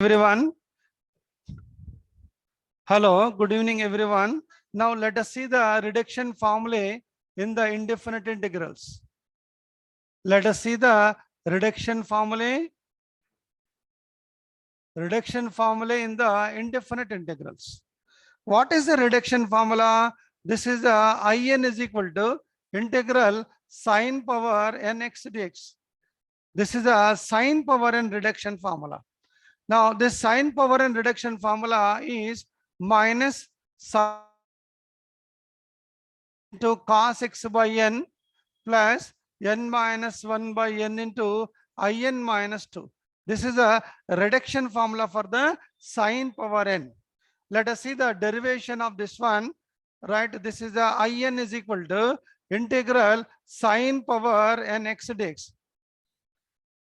everyone. Hello, good evening everyone. Now let us see the reduction formulae in the indefinite integrals. Let us see the reduction formulae in the indefinite integrals. What is the reduction formula? This is In is equal to integral sine power nx dx. This is a sine power n reduction formula. Now this sine power n reduction formula is minus sine into cos x by n plus n minus 1 by n into in minus 2. This is a reduction formula for the sine power n. Let us see the derivation of this one. Right, this is the in is equal to integral sine power nx dx.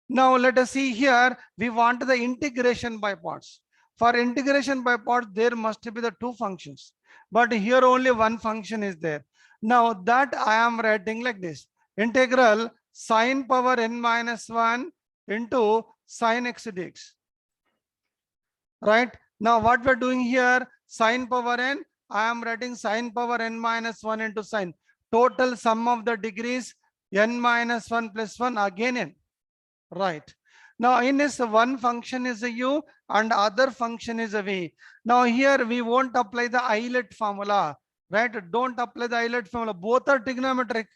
Now let us see here, we want the integration by parts. For integration by parts, there must be the two functions, but here only one function is there. Now that I am writing like this: integral sine power n minus 1 into sine x dx. Right, now what we're doing here, sine power n, I am writing sine power n minus 1 into sine. Total sum of the degrees n minus 1 plus 1 again n. Right, now in this one function is a u and other function is a v. Now here we won't apply the Euler formula. Right, don't apply the Euler formula. Both are trigonometric.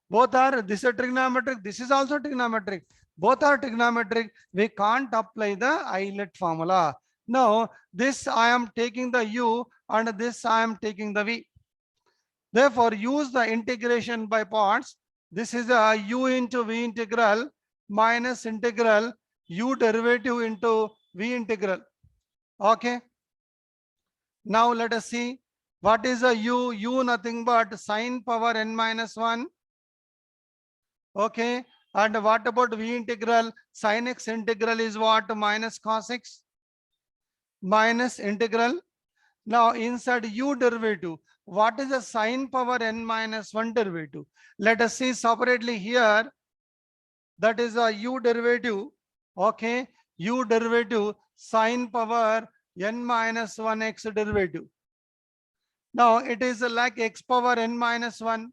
Both are, this is trigonometric, this is also trigonometric. Both are trigonometric. We can't apply the Euler formula. Now this I am taking the u and this I am taking the v. Therefore use the integration by parts. This is a u into v integral minus integral u derivative into v integral. Okay, now let us see what is a u nothing but sine power n minus 1. Okay, and what about v integral? Sin x integral is what? Minus cos x minus integral. Now inside u derivative, what is the sine power n minus 1 derivative? Let us see separately here. That is a u derivative. Okay, u derivative sine power n minus 1 x derivative. Now it is like x power n minus 1.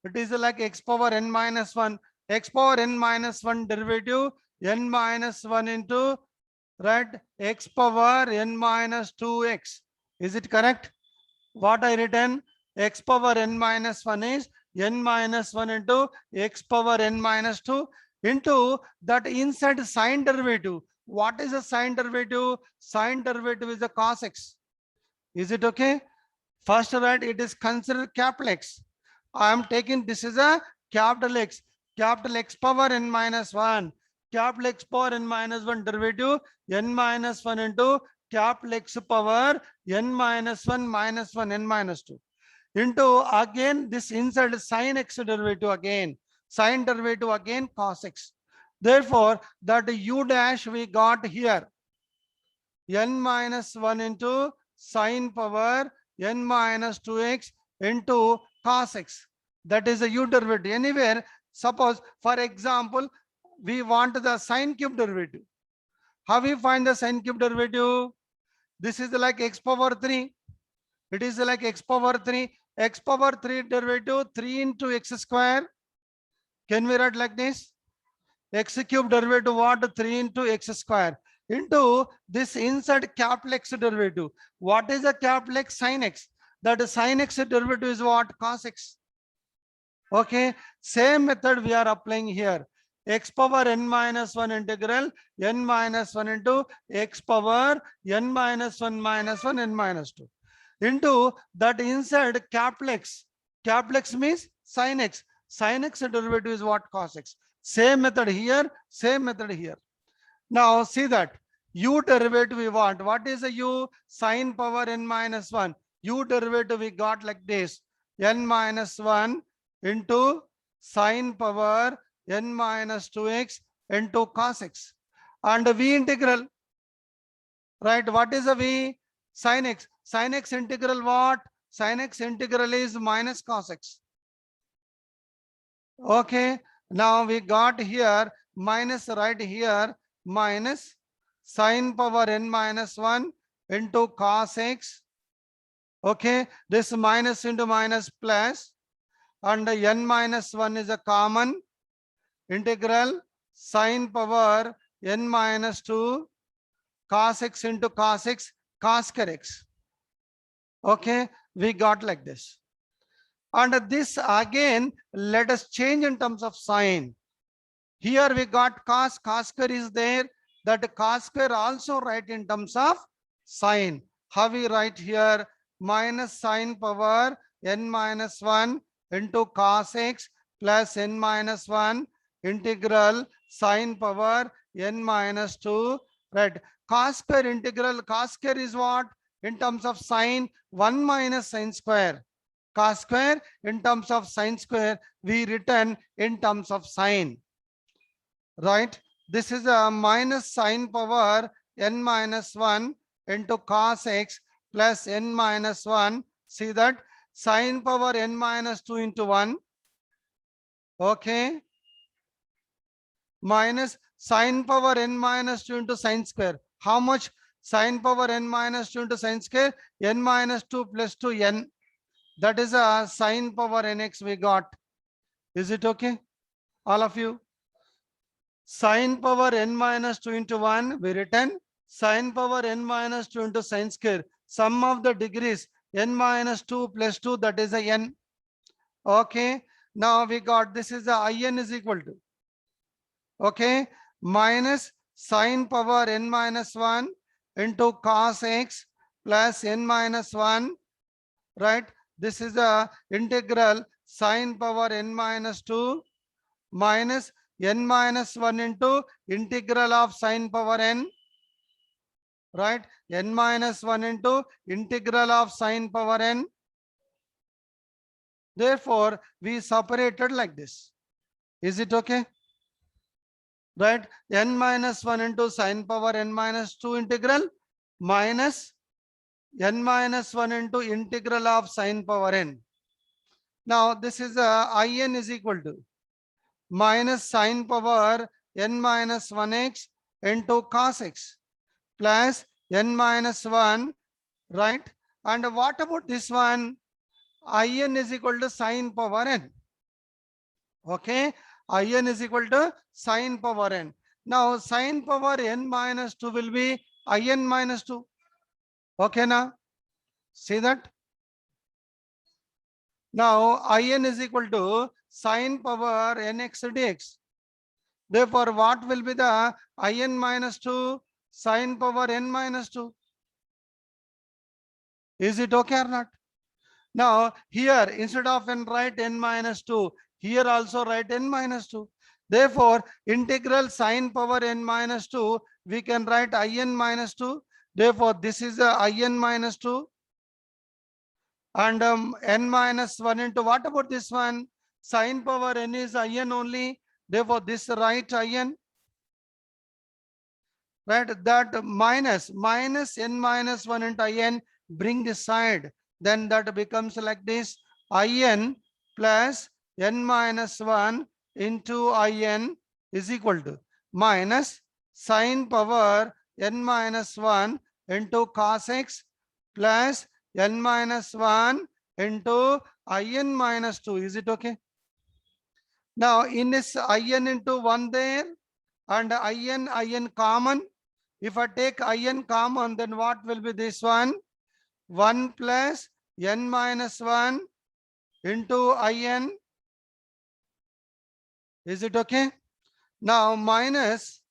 It is like x power n minus 1. X power n minus 1 derivative n minus 1 into, right, x power n minus 2x. Is it correct? What I written? X power n minus 1 is n minus 1 into x power n minus 2 into that inside sine derivative. What is a sine derivative? Sine derivative is a cos x. Is it okay? First, right, it is considered capital X. I am taking, this is a capital X power n minus 1. Capital X power n minus 1 derivative n minus 1 into capital X power n minus 1 minus 1 n minus 2 into again this inside sine x derivative again, sine derivative again cos x. Therefore that u dash we got here n minus 1 into sine power n minus 2x into cos x. That is a u derivative. Anywhere, suppose for example we want the sine cube derivative. How we find the sine cube derivative? This is like x power 3. It is like x power 3. X power 3 derivative 3 into x square. Can we write like this? X cube derivative what? 3 into x square into this inside capital X derivative. What is the capital X? Sin x. That sin x derivative is what? Cos x. Okay, same method we are applying here. X power n minus 1 integral n minus 1 into x power n minus 1 minus 1 n minus 2 into that inside capital X. Capital X means sin x. Sin x derivative is what? Cos x. Same method here, same method here. Now see that u derivative we want. What is a u? Sine power n minus 1. U derivative we got like this: n minus 1 into sine power n minus 2x into cos x. And v integral, right? What is a v? Sin x. Sin x integral what? Sin x integral is minus cos x. Okay, now we got here minus right here minus sine power n minus 1 into cos x. Okay, this minus into minus plus, and n minus 1 is a common integral sine power n minus 2 cos x into cos x cos square x. Okay, we got like this. And this again, let us change in terms of sign. Here we got cos square is there. That cos square also write in terms of sign. How we write here? Minus sine power n minus 1 into cos x plus n minus 1 integral sine power n minus 2. Right. Cos square integral, cos square is what? In terms of sine, 1 minus sine square. Cos square in terms of sine square, we written in terms of sine. Right? This is a minus sine power n minus 1 into cos x plus n minus 1. See that? Sine power n minus 2 into 1. Okay. Minus sine power n minus 2 into sine square. How much? Sine power n minus 2 into sine square, n minus 2 plus 2 n. That is a sine power nx we got. Is it okay? All of you? Sine power n minus 2 into 1, we written sine power n minus 2 into sine square. Sum of the degrees n minus 2 plus 2, that is a n. Okay. Now we got this is a in is equal to. Okay. Minus sine power n minus 1 into cos x plus n minus 1. Right. This is a integral sine power n minus 2 minus n minus 1 into integral of sine power n. Right. N minus 1 into integral of sine power n. Therefore, we separated like this. Is it okay? Right. N minus 1 into sine power n minus 2 integral minus n minus 1 into integral of sine power n. Now, this is a in is equal to minus sine power n minus 1x into cos x plus n minus 1, right? And what about this one? In is equal to sine power n. Okay, in is equal to sine power n. Now, sine power n minus 2 will be in minus 2. Okay, now see that? Now, in is equal to sine power nx dx. Therefore, what will be the in minus 2? Sine power n minus 2. Is it okay or not? Now, here instead of n write n minus 2, here also write n minus 2. Therefore, integral sine power n minus 2, we can write in minus 2. Therefore, this is a in minus 2. And n minus 1 into what about this one? Sine power n is in only. Therefore, this right in. Right, that minus n minus 1 into in, bring this side. Then that becomes like this, in plus n minus 1 into in is equal to minus sine power n minus 1 into cos x plus n minus 1 into in minus 2. Is it okay? Now, in this in into 1 there and in common. If I take in common, then what will be this one? 1 plus n minus 1 into in. Is it okay? Now, minus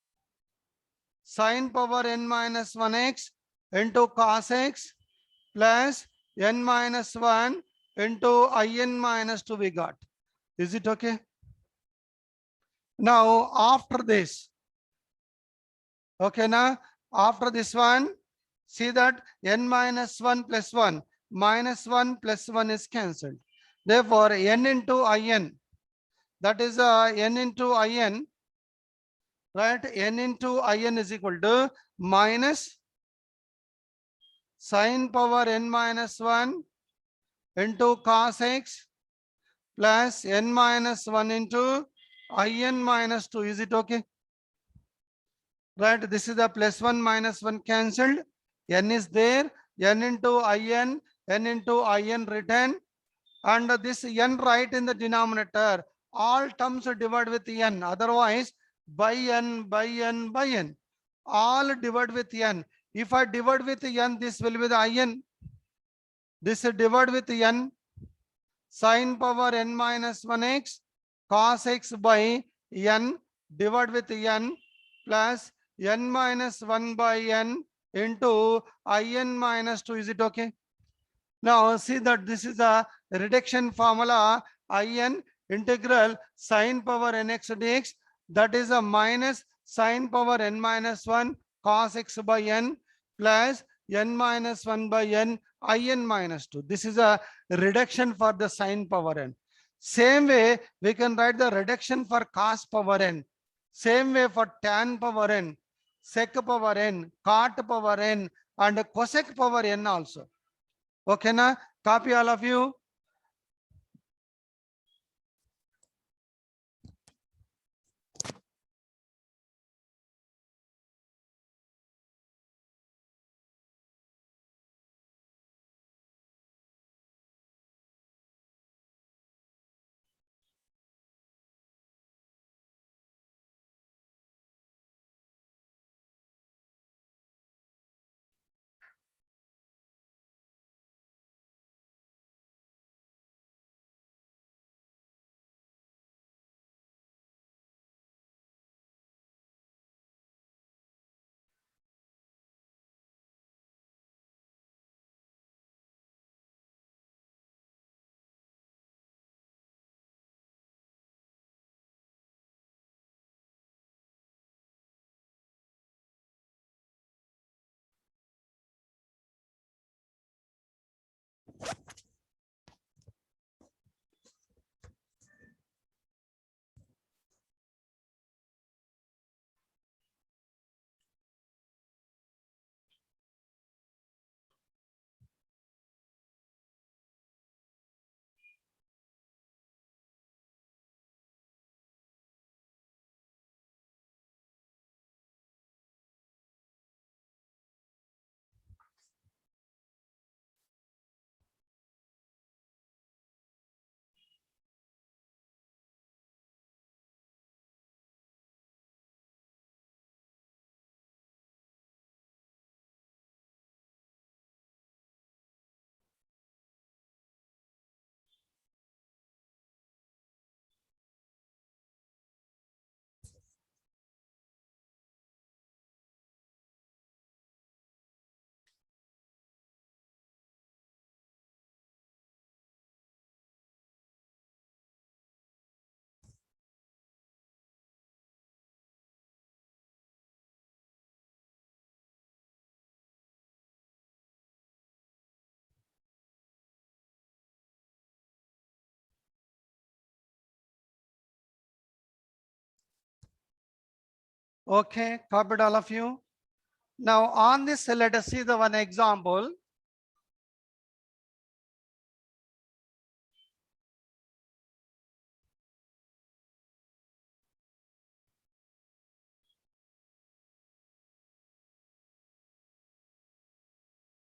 sine power n minus 1x into cos x plus n minus 1 into in minus 2 we got. Is it okay? Now, after this, okay, now after this one, see that n minus 1 plus 1, minus 1 plus 1 is cancelled. Therefore, n into in, that is n into in, right? N into in is equal to minus sine power n minus 1 into cos x plus n minus 1 into in minus 2. Is it okay? right? This is the plus 1 minus 1 cancelled. N is there. N into In, N into In written. And this N right in the denominator. All terms are divided with N. Otherwise, by N, by N, by N. All divide with N. If I divide with N, this will be the In. This is divide with N. Sin power N minus 1x cos x by N divide with N plus N minus 1 by N into In minus 2. Is it okay? Now see that this is a reduction formula. In integral sin power nx dx, that is a minus sin power n minus 1 cos x by n plus n minus 1 by n In minus 2. This is a reduction for the sin power n. Same way we can write the reduction for cos power n. Same way for tan power n, sec power n, cot power n, and cosec power n also. Okay, na? Copy all of you. Okay, copied all of you. Now on this, let us see the one example.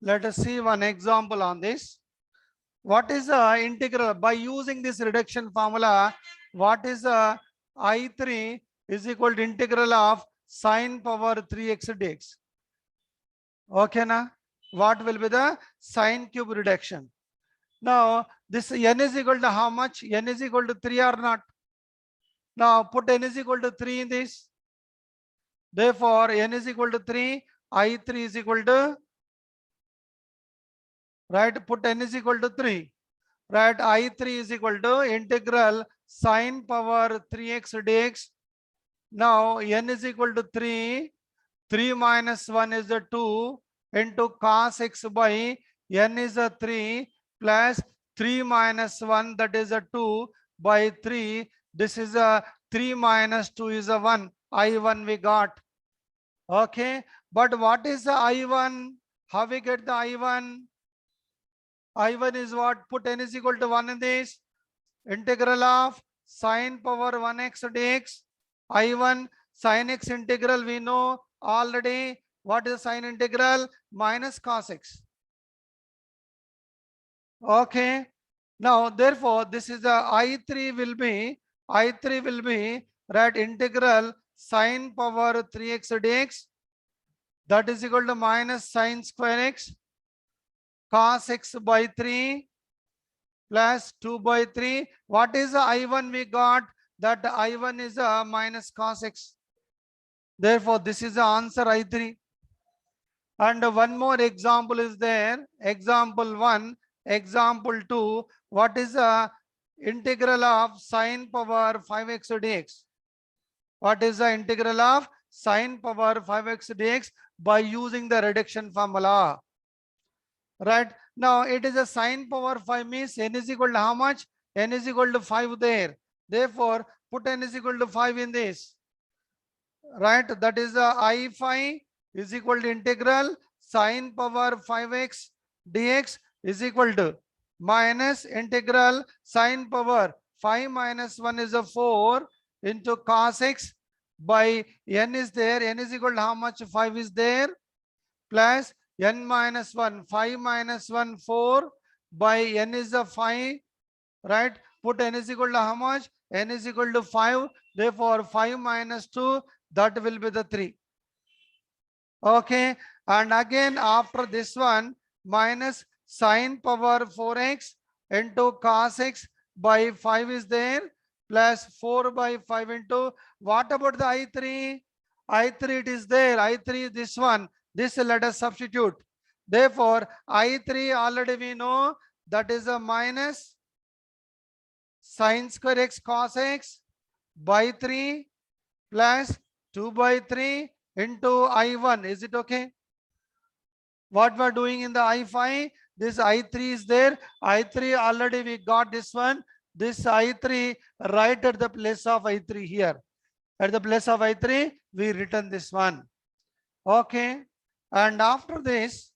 Let us see one example on this. What is the integral? By using this reduction formula, what is the I3 is equal to integral of sine power 3x dx? Okay, na? What will be the sine cube reduction? Now, this n is equal to how much? N is equal to 3 or not? Now, put n is equal to 3 in this. Therefore, n is equal to 3, I3 is equal to, right? Put n is equal to 3. Right, I3 is equal to integral sine power 3x dx. Now n is equal to 3. 3 minus 1 is the 2 into cos x by n is a 3 plus 3 minus 1, that is a 2 by 3. This is a 3 minus 2 is a 1. I1 we got. Okay, but what is the I1? How we get the I1? I1 is what? Put n is equal to 1 in this. Integral of sine power 1x dx. I1 sin x integral we know already what is sine integral? Minus cos x. Okay. Now, therefore, this is the I3 will be right integral sine power 3x dx, that is equal to minus sine square x cos x by 3 plus 2 by 3. What is the I1 we got? That I1 is a minus cos x. Therefore, this is the answer I3. And one more example is there. Example 1, example 2. What is the integral of sine power 5x dx? What is the integral of sine power 5x dx by using the reduction formula? Right. Now it is a sine power 5 means n is equal to how much? N is equal to 5 there. Therefore, put n is equal to 5 in this. Right. That is the I5 is equal to integral sine power 5x dx is equal to minus integral sine power 5 minus 1 is a 4 into cos x by n is there. N is equal to how much? 5 is there, plus n minus 1, 5 minus 1, 4 by n is a 5, right? Put n is equal to how much? N is equal to 5. Therefore, 5 minus 2, that will be the 3. Okay. And again, after this one, minus sine power 4x into cos x by 5 is there, plus 4 by 5 into, what about the I3? I3 it is there. I3 is this one. This let us substitute. Therefore, I3 already we know that is a minus sine square x cos x by 3 plus 2 by 3 into I1. Is it okay? What we're doing in the I5, this I3 is there. I3 already we got this one. This I3 right at the place of I3 here. At the place of I3, we written this one. Okay. And after this,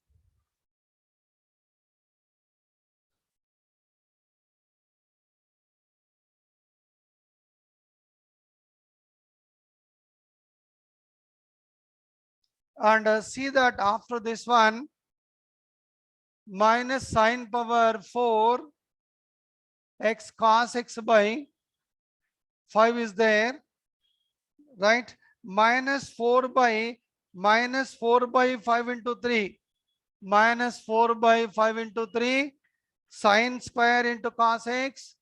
and see that after this one, minus sine power 4 x cos x by 5 is there, right? Minus 4 by 5 into 3, minus 4 by 5 into 3 sine square into cos x.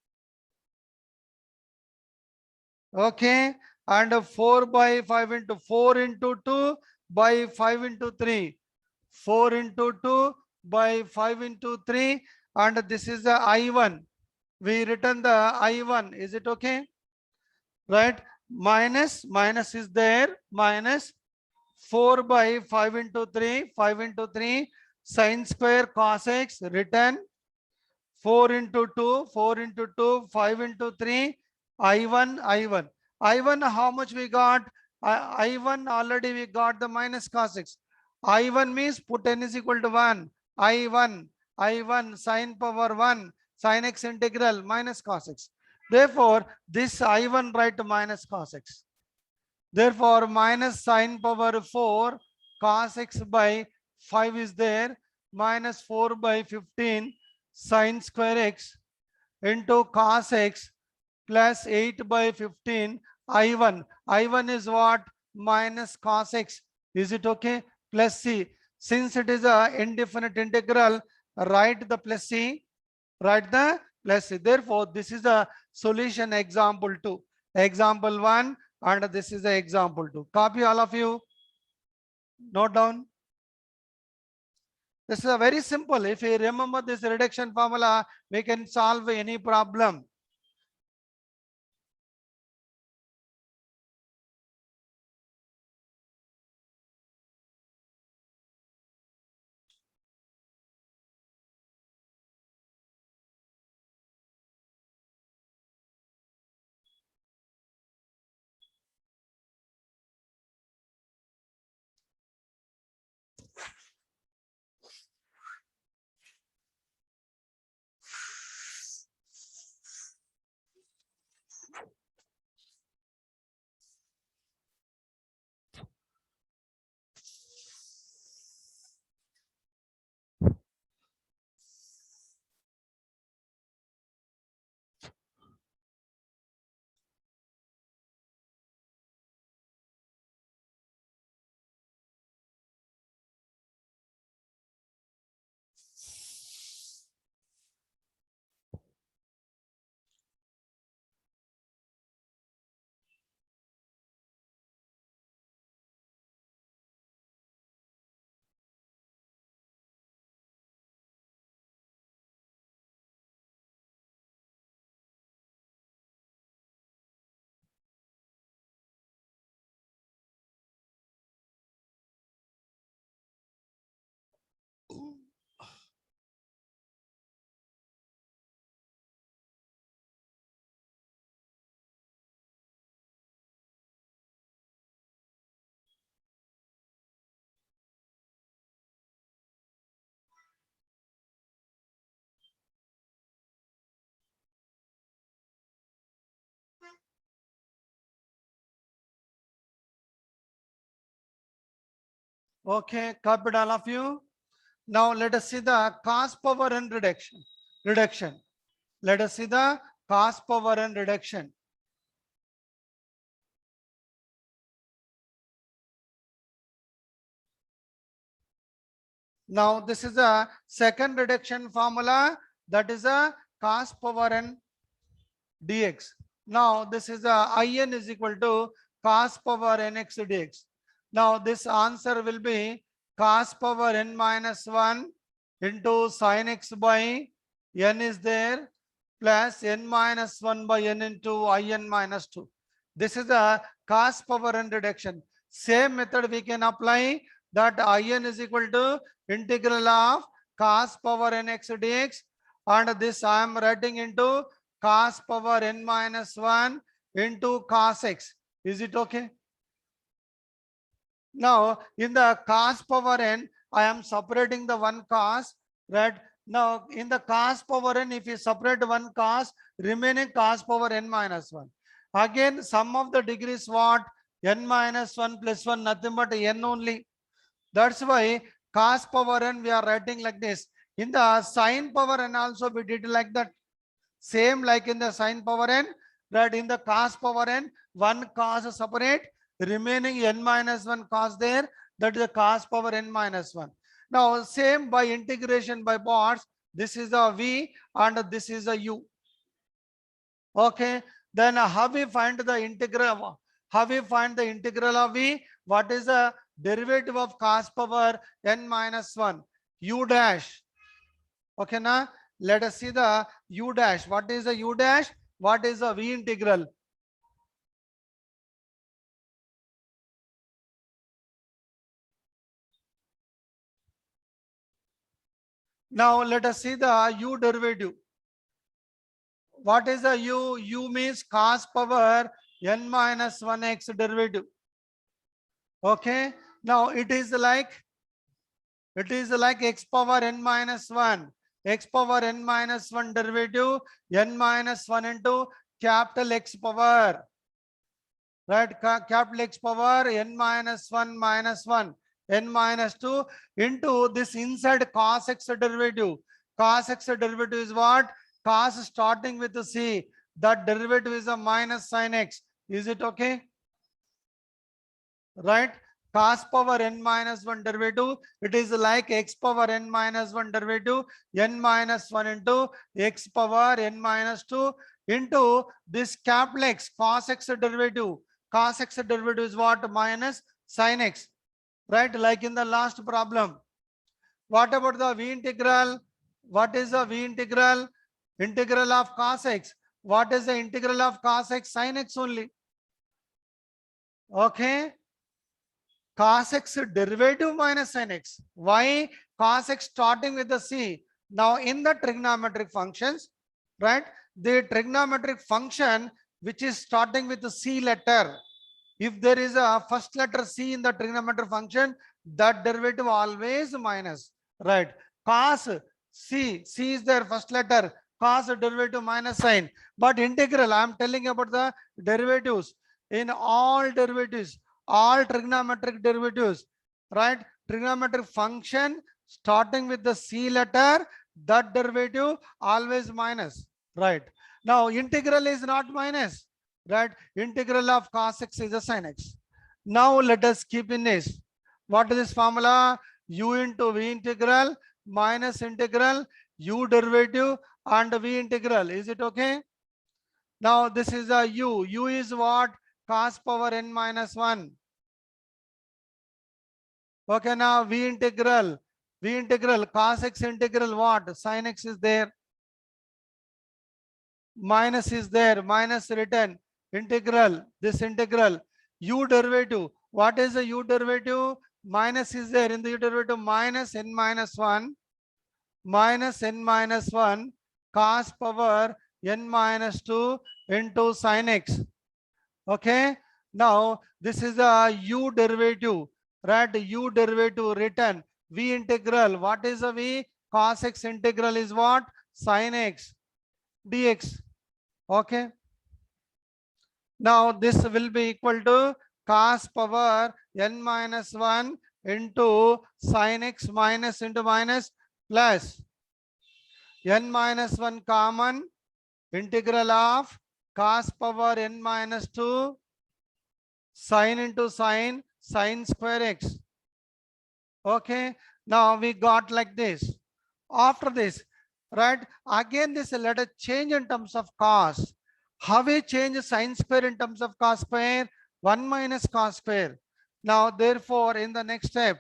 Okay. And 4 by 5 into 4 into 2 by 5 into 3. 4 into 2 by 5 into 3. And this is the I1. We written the I1. Is it okay? Right. Minus is there. Minus 4 by 5 into 3. 5 into 3 sine square cos x written. 4 into 2, 4 into 2, 5 into 3, I1. I1 how much we got? I1 already we got the minus cos x. I1 means put n is equal to 1. I1 sine power 1 sine x integral minus cos x. Therefore, this I1 write to minus cos x. Therefore, minus sine power 4 cos x by 5 is there, minus 4 by 15 sine square x into cos x plus 8 by 15 I1. I1 is what? Minus cos x. Is it okay? Plus c. Since it is a indefinite integral, write the plus c. Write the plus c. Therefore, this is the solution example 2. Example 1 and this is the example 2. Copy all of you. Note down. This is a very simple. If you remember this reduction formula, we can solve any problem. Okay, copied all of you. Now let us see the cos power n reduction. Let us see the cos power n reduction. Now this is a second reduction formula, that is a cos power n dx. Now this is a in is equal to cos power nx dx. Now this answer will be cos power n minus 1 into sin x by n is there, plus n minus 1 by n into in minus 2. This is the cos power n reduction. Same method we can apply, that in is equal to integral of cos power nx dx, and this I am writing into cos power n minus 1 into cos x. Is it okay? Now in the cos power n, I am separating the one cos, right? Now in the cos power n, if you separate one cos, remaining cos power n minus 1. Again, sum of the degrees what? N minus 1 plus 1, nothing but n only. That's why cos power n we are writing like this. In the sin power n also we did like that. Same like in the sin power n, that in the cos power n, one cos separate, remaining n minus 1 cos there, that is the cos power n minus 1. Now same by integration by parts, this is a v and this is a u. Okay, then how we find the integral? How we find the integral of v? What is the derivative of cos power n minus 1? U dash. Okay, now let us see the u dash. What is the u dash? What is the v integral? Now let us see the u derivative. What is the u? U means cos power n minus 1x derivative. Okay, now it is like x power n minus 1. X power n minus 1 derivative, n minus 1 into capital X power. Right, capital X power n minus 1 minus 1, n minus 2 into this inside cos x derivative. Cos x derivative is what? Cos starting with the c. That derivative is a minus sin x. Is it okay? Right? Cos power n minus 1 derivative, it is like x power n minus 1 derivative, n minus 1 into x power n minus 2 into this capital X cos x derivative. Cos x derivative is what? Minus sin x. Right? Like in the last problem. What about the v integral? What is the v integral? Integral of cos x. What is the integral of cos x? Sin x only. Okay. Cos x derivative minus sin x. Why? Cos x starting with the c. Now in the trigonometric functions, right? The trigonometric function which is starting with the c letter. If there is a first letter c in the trigonometric function, that derivative always minus. Right? Cos c is their first letter. Cos derivative minus sin. But integral, I am telling about the derivatives. In all derivatives, all trigonometric derivatives, right? Trigonometric function starting with the c letter, that derivative always minus, right? Now integral is not minus, right? Integral of cos x is a sin x. Now let us keep in this. What is this formula? U into v integral minus integral u derivative and v integral. Is it okay? Now this is a u. U is what? Cos power n minus 1. Okay, now v integral cos x integral what? Sin x is there, minus is there, minus written, integral, this integral, u derivative. What is the u derivative? Minus is there in the u derivative, minus n minus 1 cos power n minus 2 into sin x. Okay, now this is a u derivative, right? U derivative written, v integral. What is the v? Cos x integral is what? Sin x dx. Okay, now this will be equal to cos power n minus 1 into sin x minus into minus plus n minus 1 common integral of cos power n minus 2 sin into sin square x. Okay, now we got like this. After this, right, again this let us change in terms of cos. How we change sin square in terms of cos square? 1 minus cos square. Now therefore in the next step,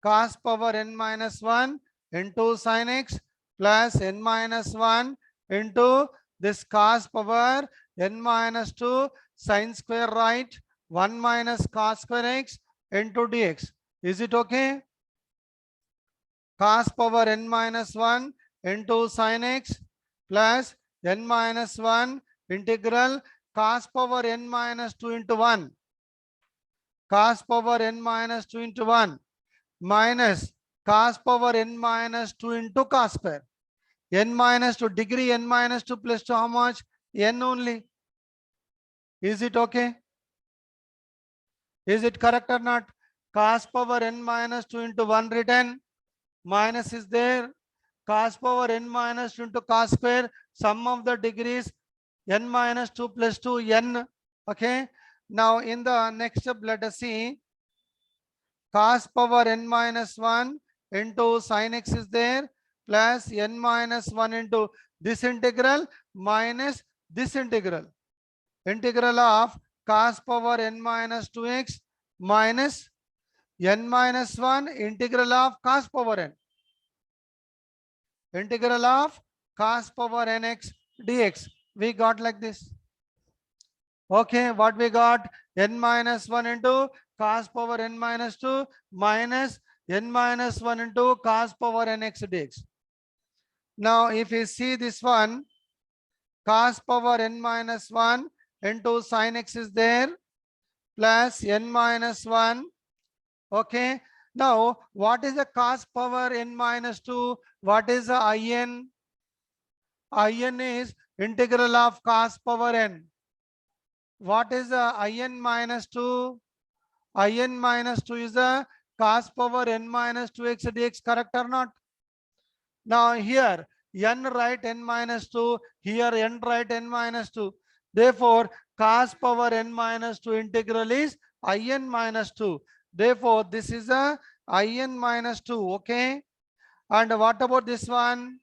cos power n minus 1 into sin x plus n minus 1 into this cos power n minus 2 sin square, right? 1 minus cos square x into dx. Is it okay? Cos power n minus 1 into sin x plus n minus 1 integral cos power n minus 2 into 1. Cos power n minus 2 into 1 minus cos power n minus 2 into cos square. N minus 2 degree n minus 2 plus 2 how much? N only. Is it okay? Is it correct or not? Cos power n minus 2 into 1 written. Minus is there. Cos power n minus 2 into cos square. Sum of the degrees n minus 2 plus 2 n. Okay. Now in the next step, let us see. Cos power n minus 1 into sin x is there plus n minus 1 into this integral minus this integral. Integral of cos power n minus 2x minus n minus 1 integral of cos power n. Integral of cos power nx dx. We got like this. Okay, what we got? N minus 1 into cos power n minus 2 minus n minus 1 into cos power nx dx. Now, if you see this one, cos power n minus 1 into sin x is there plus n minus 1. Okay. Now, what is the cos power n minus 2? What is the in? In is integral of cos power n. What is the in minus 2? In minus 2 is the cos power n minus 2x dx, correct or not? Now here n write n minus 2, here n write n minus 2. Therefore, cos power n minus 2 integral is in minus 2. Therefore, this is a in minus 2. Okay. And what about this one?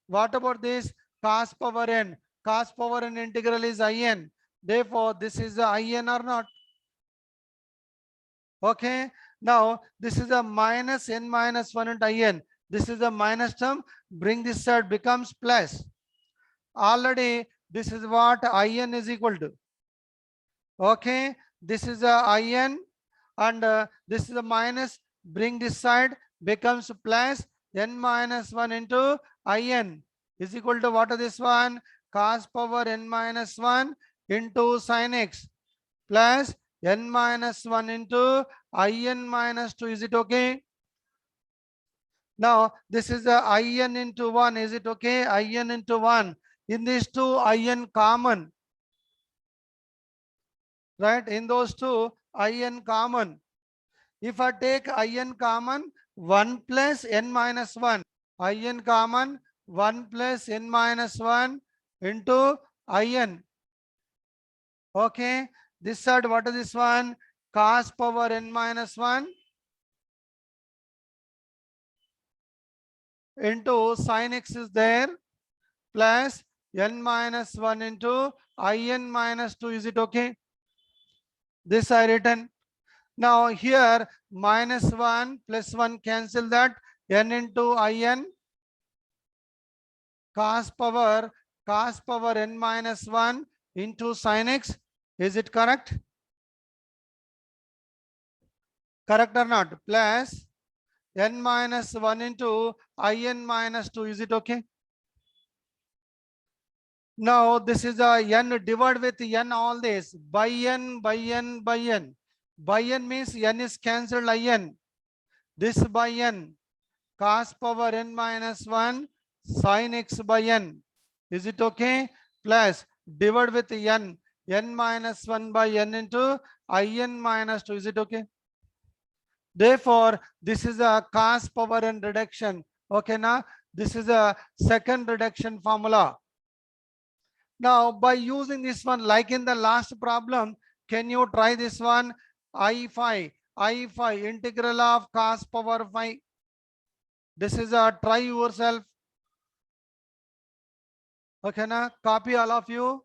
What about this cos power n? Cos power n integral is in. Therefore, this is a in or not? Okay. Now, this is a minus n minus 1 into in. This is a minus term. Bring this side, becomes plus. Already, this is what in is equal to. Okay. This is a in and this is a minus. Bring this side, becomes plus n minus 1 into in is equal to what is this one? Cos power n minus 1 into sin x plus n minus 1 into in minus 2. Is it okay? Now, this is a in into 1. Is it okay? In into 1. In these two, in common. Right? In those two, in common. If I take in common, 1 plus n minus 1. In common, 1 plus n minus 1 into in. Okay. This side, what is this one? Cos power n minus 1 into sin x is there plus n minus 1 into in minus 2. Is it okay? This I written. Now here minus 1 plus 1 cancel that, n into in cos power n minus 1 into sin x. Is it correct? Correct or not? Plus n minus 1 into in minus 2. Is it okay? Now this is a n, divide with n all this by n by n by n. By n means n is cancelled in. This by n cos power n minus 1 sin x by n. Is it okay? Plus divide with n minus 1 by n into in minus 2. Is it okay? Therefore, this is a cos power n reduction. Okay, now this is a second reduction formula. Now, by using this one, like in the last problem, can you try this one? I5 integral of cos power 5. This is a try yourself. Okay, now copy all of you.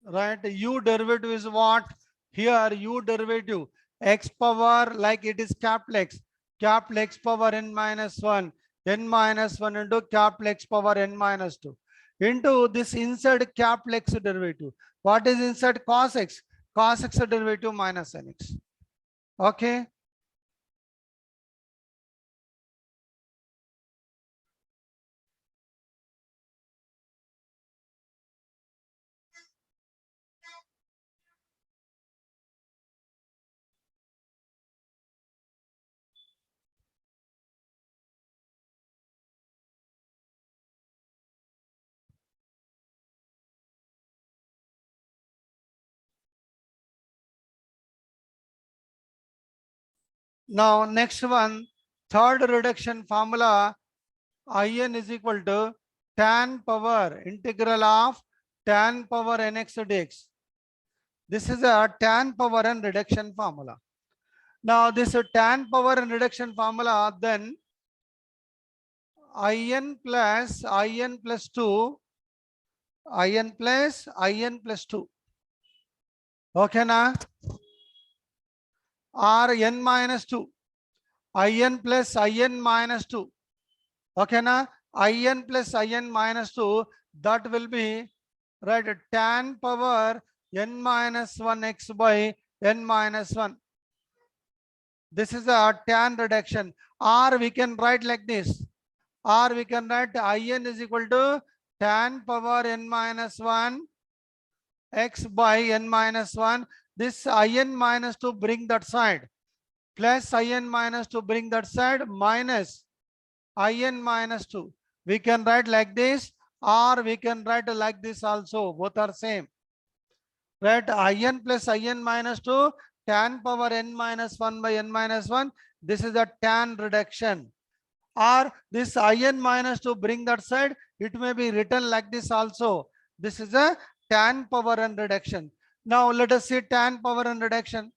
Right, u derivative is what? Here u derivative x power, like it is capital X power n minus 1, n minus 1 into capital X power n minus 2 into this inside capital X derivative. What is inside? Cos x. Cos x derivative minus nx. Okay. Now next one, third reduction formula, In is equal to tan power integral of tan power nx dx. This is a tan power n reduction formula. Now this tan power n reduction formula, then In plus 2, In plus 2. Okay na? Or n minus 2. In plus In minus 2. Okay na? In plus In minus 2, that will be, right, tan power n minus 1 x by n minus 1. This is a tan reduction. Or we can write like this. Or we can write In is equal to tan power n minus 1 x by n minus 1. This In minus 2 bring that side. Plus In minus 2 bring that side, minus In minus 2. We can write like this, or we can write like this also. Both are same. right? In plus in minus 2 tan power n minus 1 by n minus 1. This is a tan reduction. Or this in minus 2 bring that side, it may be written like this also. This is a tan power n reduction. Now let us see tan power n reduction.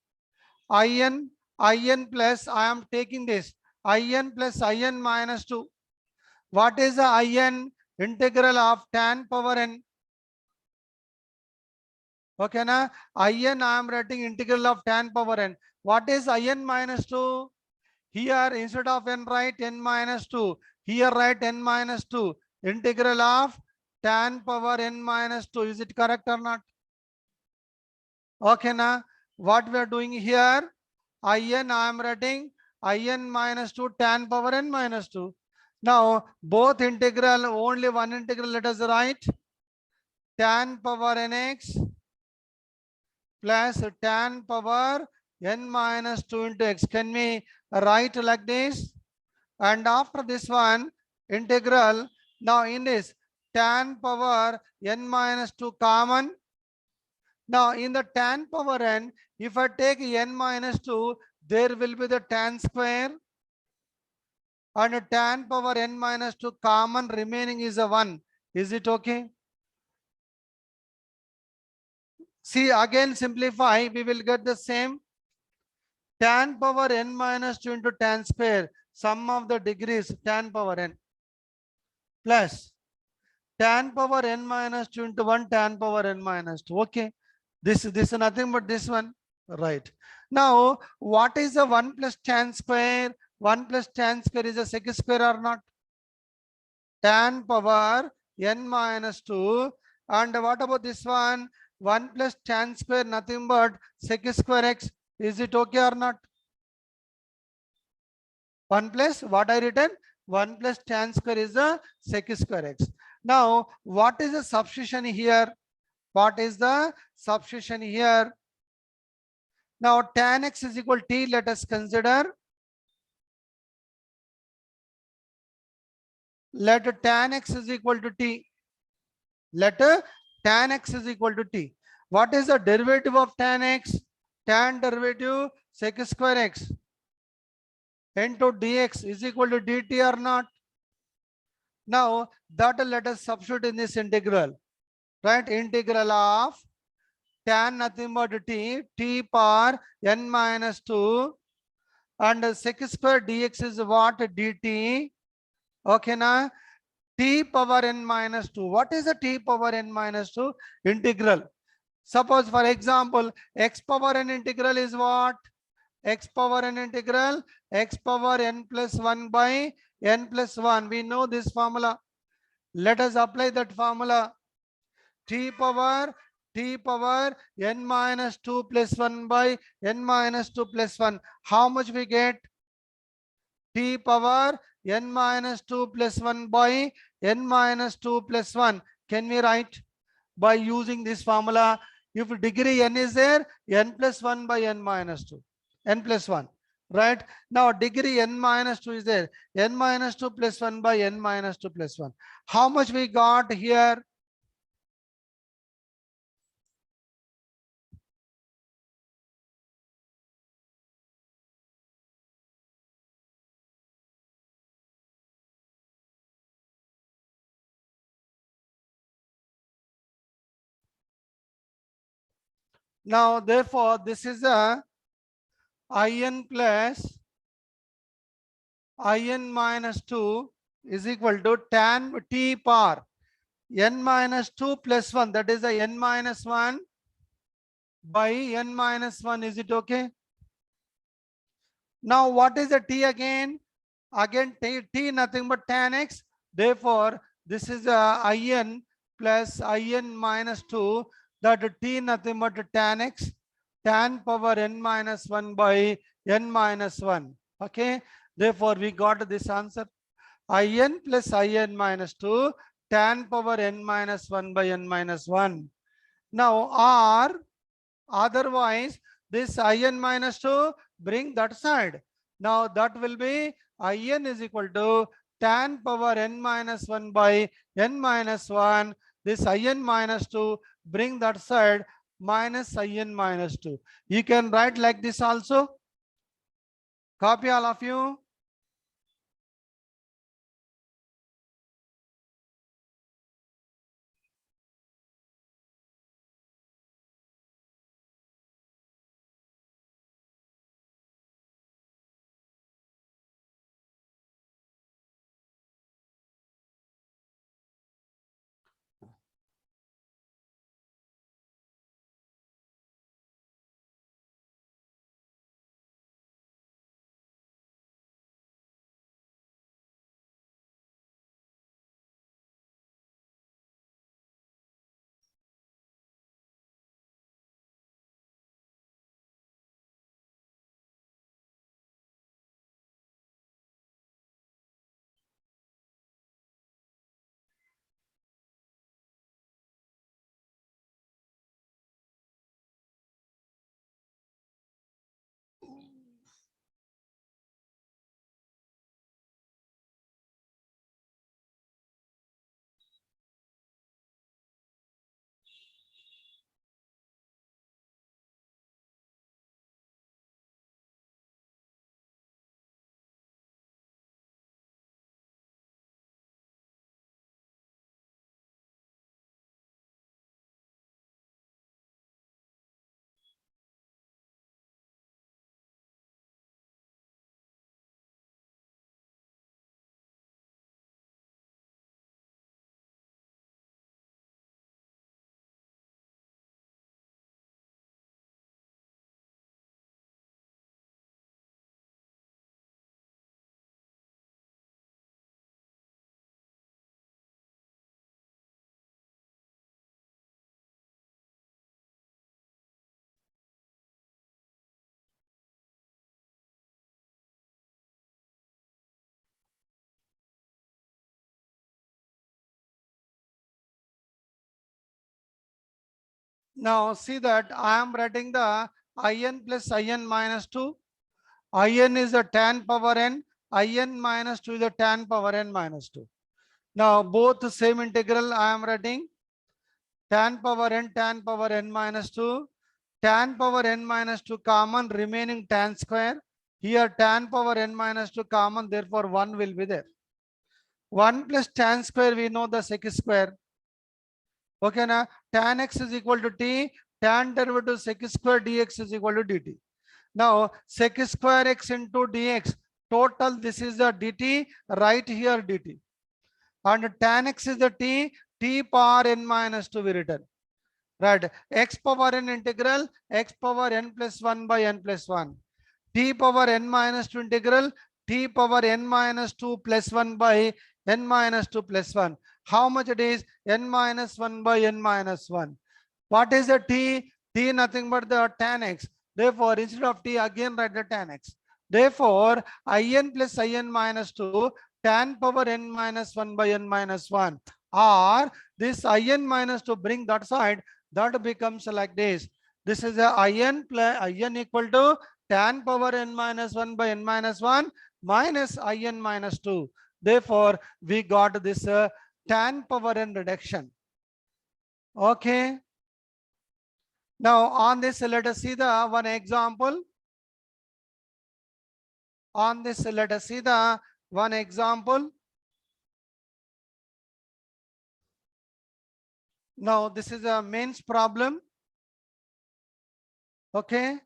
In plus, I am taking this in plus in minus 2. What is the in? Integral of tan power n. Okay, na? In I am writing integral of tan power n. What is in minus 2? Here instead of n write n minus 2. Here write n minus 2. Integral of tan power n minus 2. Is it correct or not? Okay, na? What we are doing here? In I am writing in minus 2 tan power n minus 2. Now both integral, only one integral, let us write tan power nx plus tan power n minus 2 into x. Can we write like this? And after this one integral, now in this tan power n minus 2 common. Now in the tan power n, if I take n minus 2, there will be the tan square, and tan power n minus 2 common, remaining is a 1. Is it okay? See, again simplify, we will get the same. Tan power n minus 2 into tan square, sum of the degrees tan power n, plus tan power n minus 2 into 1 tan power n minus 2. Okay, this is nothing but this one, right? Now what is the 1 plus tan square? 1 plus tan square is a sec square or not? Tan power n minus 2. And what about this one? 1 plus tan square, nothing but sec square x. Is it okay or not? 1 plus what I written? 1 plus tan square is a sec square x. Now what is the substitution here? What is the substitution here? Now tan x is equal to t. Let us consider. Let tan x is equal to t. Let tan x is equal to t. What is the derivative of tan x? Tan derivative sec square x into dx is equal to dt or not? Now that let us substitute in this integral, right? Integral of tan nothing but t power n minus 2, and sec square dx is what? Dt. Okay, na? T power n minus 2. What is the t power n minus 2? Integral. Suppose for example, x power n integral is what? X power n integral, x power n plus 1 by n plus 1. We know this formula. Let us apply that formula. T power n minus 2 plus 1 by n minus 2 plus 1. How much we get? T power n minus 2 plus 1 by n minus 2 plus 1. Can we write by using this formula? If degree n is there, n plus 1 by n minus 2. N plus 1. Right? Now degree n minus 2 is there. N minus 2 plus 1 by n minus 2 plus 1. How much we got here? Now therefore this is a in plus in minus 2 is equal to tan t power n minus 2 plus 1, that is a n minus 1 by n minus 1. Is it okay? Now what is the t again? Again t nothing but tan x. Therefore this is a in plus in minus 2, that t nothing but tan x, tan power n minus 1 by n minus 1. Okay, therefore we got this answer. In plus in minus 2 tan power n minus 1 by n minus 1. Now or otherwise this in minus 2 bring that side. Now that will be in is equal to tan power n minus 1 by n minus 1. This in minus 2 bring that side. minus in minus 2. You can write like this also. Copy all of you. Now see that I am writing the in plus in minus 2. In is the tan power n. In minus 2 is the tan power n minus 2. Now both the same integral I am writing tan power n minus 2. Tan power n minus 2 common, remaining tan square. Here tan power n minus 2 common, therefore 1 will be there. 1 plus tan square, we know the sec square. Okay, now tan x is equal to t, tan derivative sec square dx is equal to dt. Now sec square x into dx, total this is the dt, right here dt. And tan x is the t power n minus 2 we written. Right, x power n integral, x power n plus 1 by n plus 1. T power n minus 2 integral, t power n minus 2 plus 1 by n minus 2 plus 1. How much it is? N minus 1 by n minus 1. What is the t? T nothing but the tan x. Therefore, instead of t, again write the tan x. Therefore, in plus in minus 2, tan power n minus 1 by n minus 1. Or this in minus 2 bring that side, that becomes like this. This is a in plus in equal to tan power n minus 1 by n minus 1 minus in minus 2. Therefore, we got this tan power n reduction. Okay. Now on this, let us see the one example. On this, let us see the one example. Now this is a mains problem. Okay.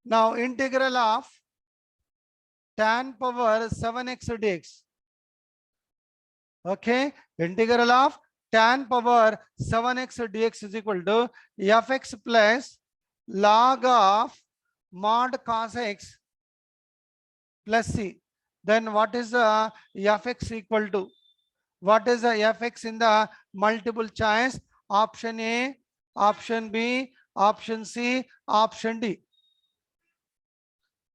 Now integral of tan power 7x dx. Okay. Integral of tan power 7x dx is equal to fx plus log of mod cos x plus c. Then what is the fx equal to? What is the fx in the multiple choice? Option A, option B, option C, option D.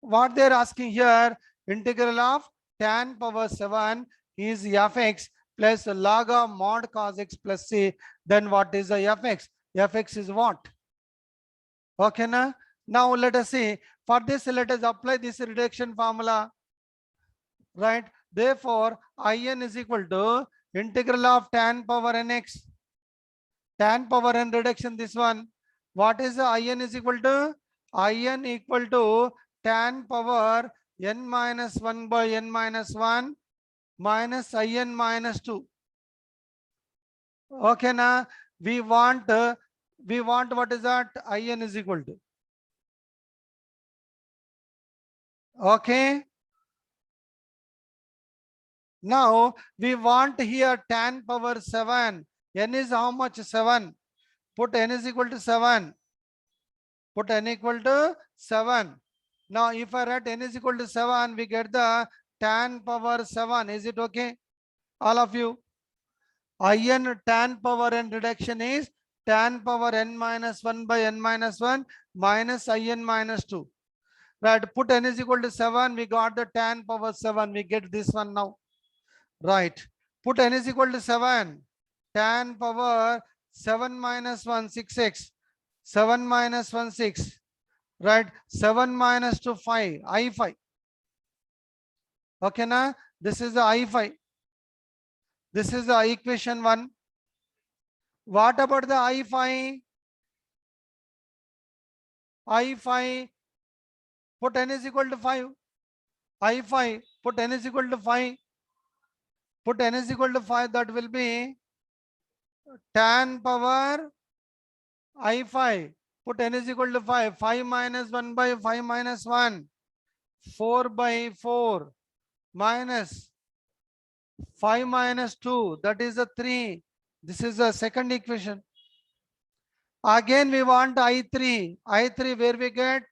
What they're asking here, integral of tan power 7 is fx plus log of mod cos x plus c. Then what is the fx? Fx is what? Okay, now let us see. For this, let us apply this reduction formula. Right? Therefore, in is equal to integral of tan power nx tan power n reduction, this one. What is the in is equal to? In equal to tan power n minus 1 by n minus 1 minus in minus 2. Okay, na? We want what is that? In is equal to. Okay. Now we want here tan power 7. N is how much? 7. Put n is equal to 7. Put n equal to 7. Now if I write n is equal to 7, we get the tan power 7. Is it okay? All of you. In tan power n reduction is tan power n minus 1 by n minus 1 minus in minus 2. Right. Put n is equal to 7. We got the tan power 7. We get this one now. Right. Put n is equal to 7. Tan power 7 minus 1, 6x. 7 minus 1, 6. Right. 7 minus 2, 5. I5. Okay, na? This is the I5. This is the equation 1. What about the I5? I5. Put n is equal to 5. I5. Put n is equal to 5. Put n is equal to 5. That will be tan power I5. Put n is equal to 5. 5 minus 1 by 5 minus 1. 4 by 4 minus 5 minus 2. That is the 3. This is the second equation. Again we want I3. I3 where we get?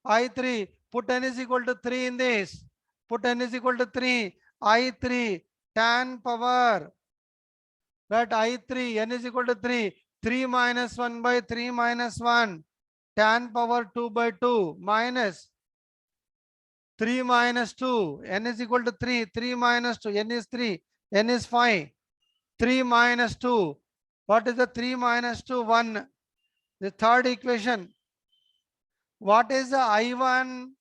I3. Put n is equal to 3 in this. Put n is equal to 3. I3 tan power. Right, I3 n is equal to 3. 3 minus 1 by 3 minus 1. Tan power 2 by 2 minus 3 minus 2. N is equal to 3. 3 minus 2. N is 3. N is 5. 3 minus 2. What is the 3 minus 2? 1. The third equation. What is the I1?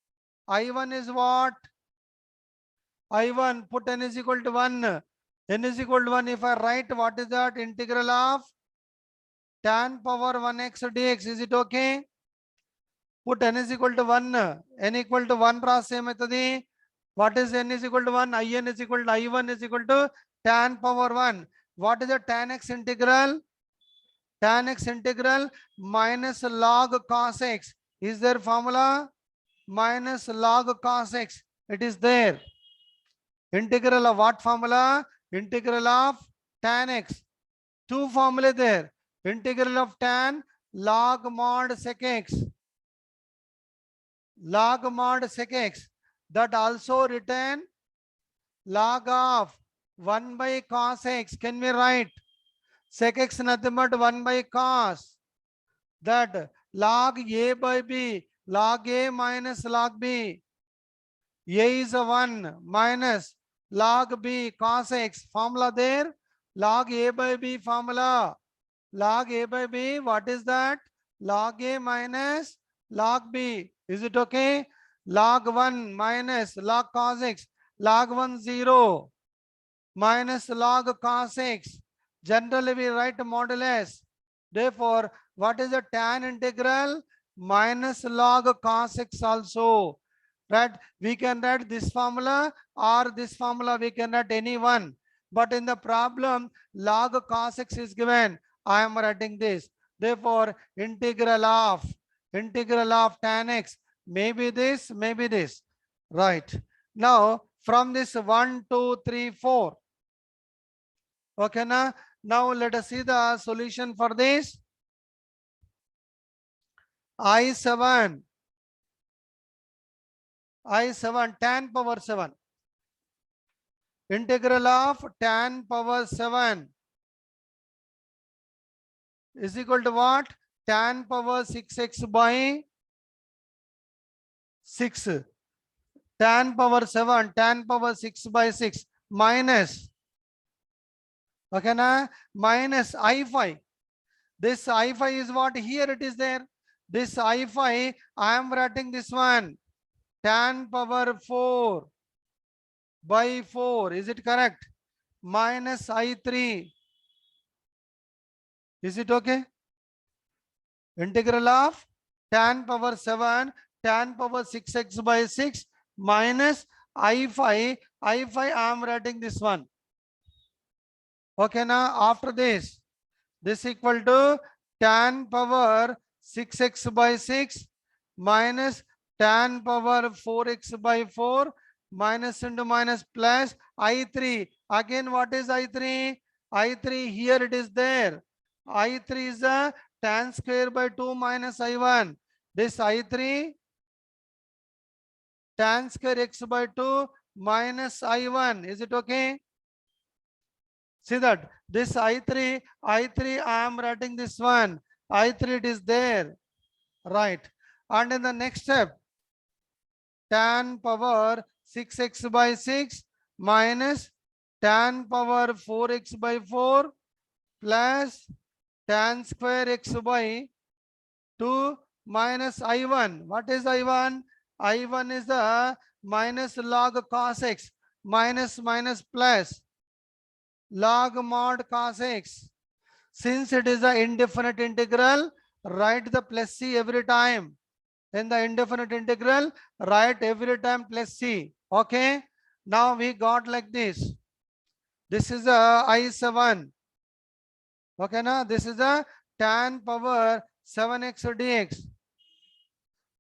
I1 is what? I1. Put n is equal to 1. N is equal to 1. If I write, what is that? Integral of tan power 1x dx. Is it okay? Put n is equal to 1. N equal to 1 ra same aitadi. What is n is equal to 1? In is equal to I1 is equal to tan power 1. What is the tan x integral? Tan x integral minus log cos x. Is there formula? Minus log cos x. It is there. Integral of what formula? Integral of tan x. Two formula there. Integral of tan log mod sec x. Log mod sec x. That also written log of 1 by cos x. Can we write? Sec x nothing but 1 by cos. That log a by b. Log a minus log b. A is a 1 minus log b cos x. Formula there. Log a by b formula. Log a by b. What is that? Log a minus log b. Is it okay? Log 1 minus log cos x. Log 1 0 minus log cos x. Generally we write modulus. Therefore, what is the tan integral? Minus log cos x also. Right? We can write this formula or this formula. We can write any one. But in the problem, log cos x is given. I am writing this. Therefore, integral of tan x. Maybe this, maybe this. Right. Now, from this 1, 2, 3, 4. Okay, now let us see the solution for this. I7 tan power 7. Integral of tan power 7 is equal to what? Tan power 6x by 6. Tan power 7, tan power 6 by 6 minus. Okay, minus I5. This I5 is what? Here it is there. This I5, I am writing this one. Tan power 4 by 4. Is it correct? Minus I3. Is it okay? Integral of tan power 7 tan power 6x by 6 minus I5. I5 I am writing this one. Okay, now after this equal to tan power 6x by 6 minus tan power 4x by 4 minus into minus plus I3. Again, what is I3? I3 here it is there. I3 is a tan square by 2 minus I1. This I3 tan square x by 2 minus I1. Is it okay? See that this I3 I am writing this one. I3 it is there, right? And in the next step, tan power 6x by 6 minus tan power 4x by 4 plus tan square x by 2 minus I1. What is I1? I1 is the minus log cos x minus plus log mod cos x. Since it is an indefinite integral, write the plus c every time. In the indefinite integral, write every time plus c. Okay. Now we got like this. This is a I7. Okay, now this is a tan power 7x dx.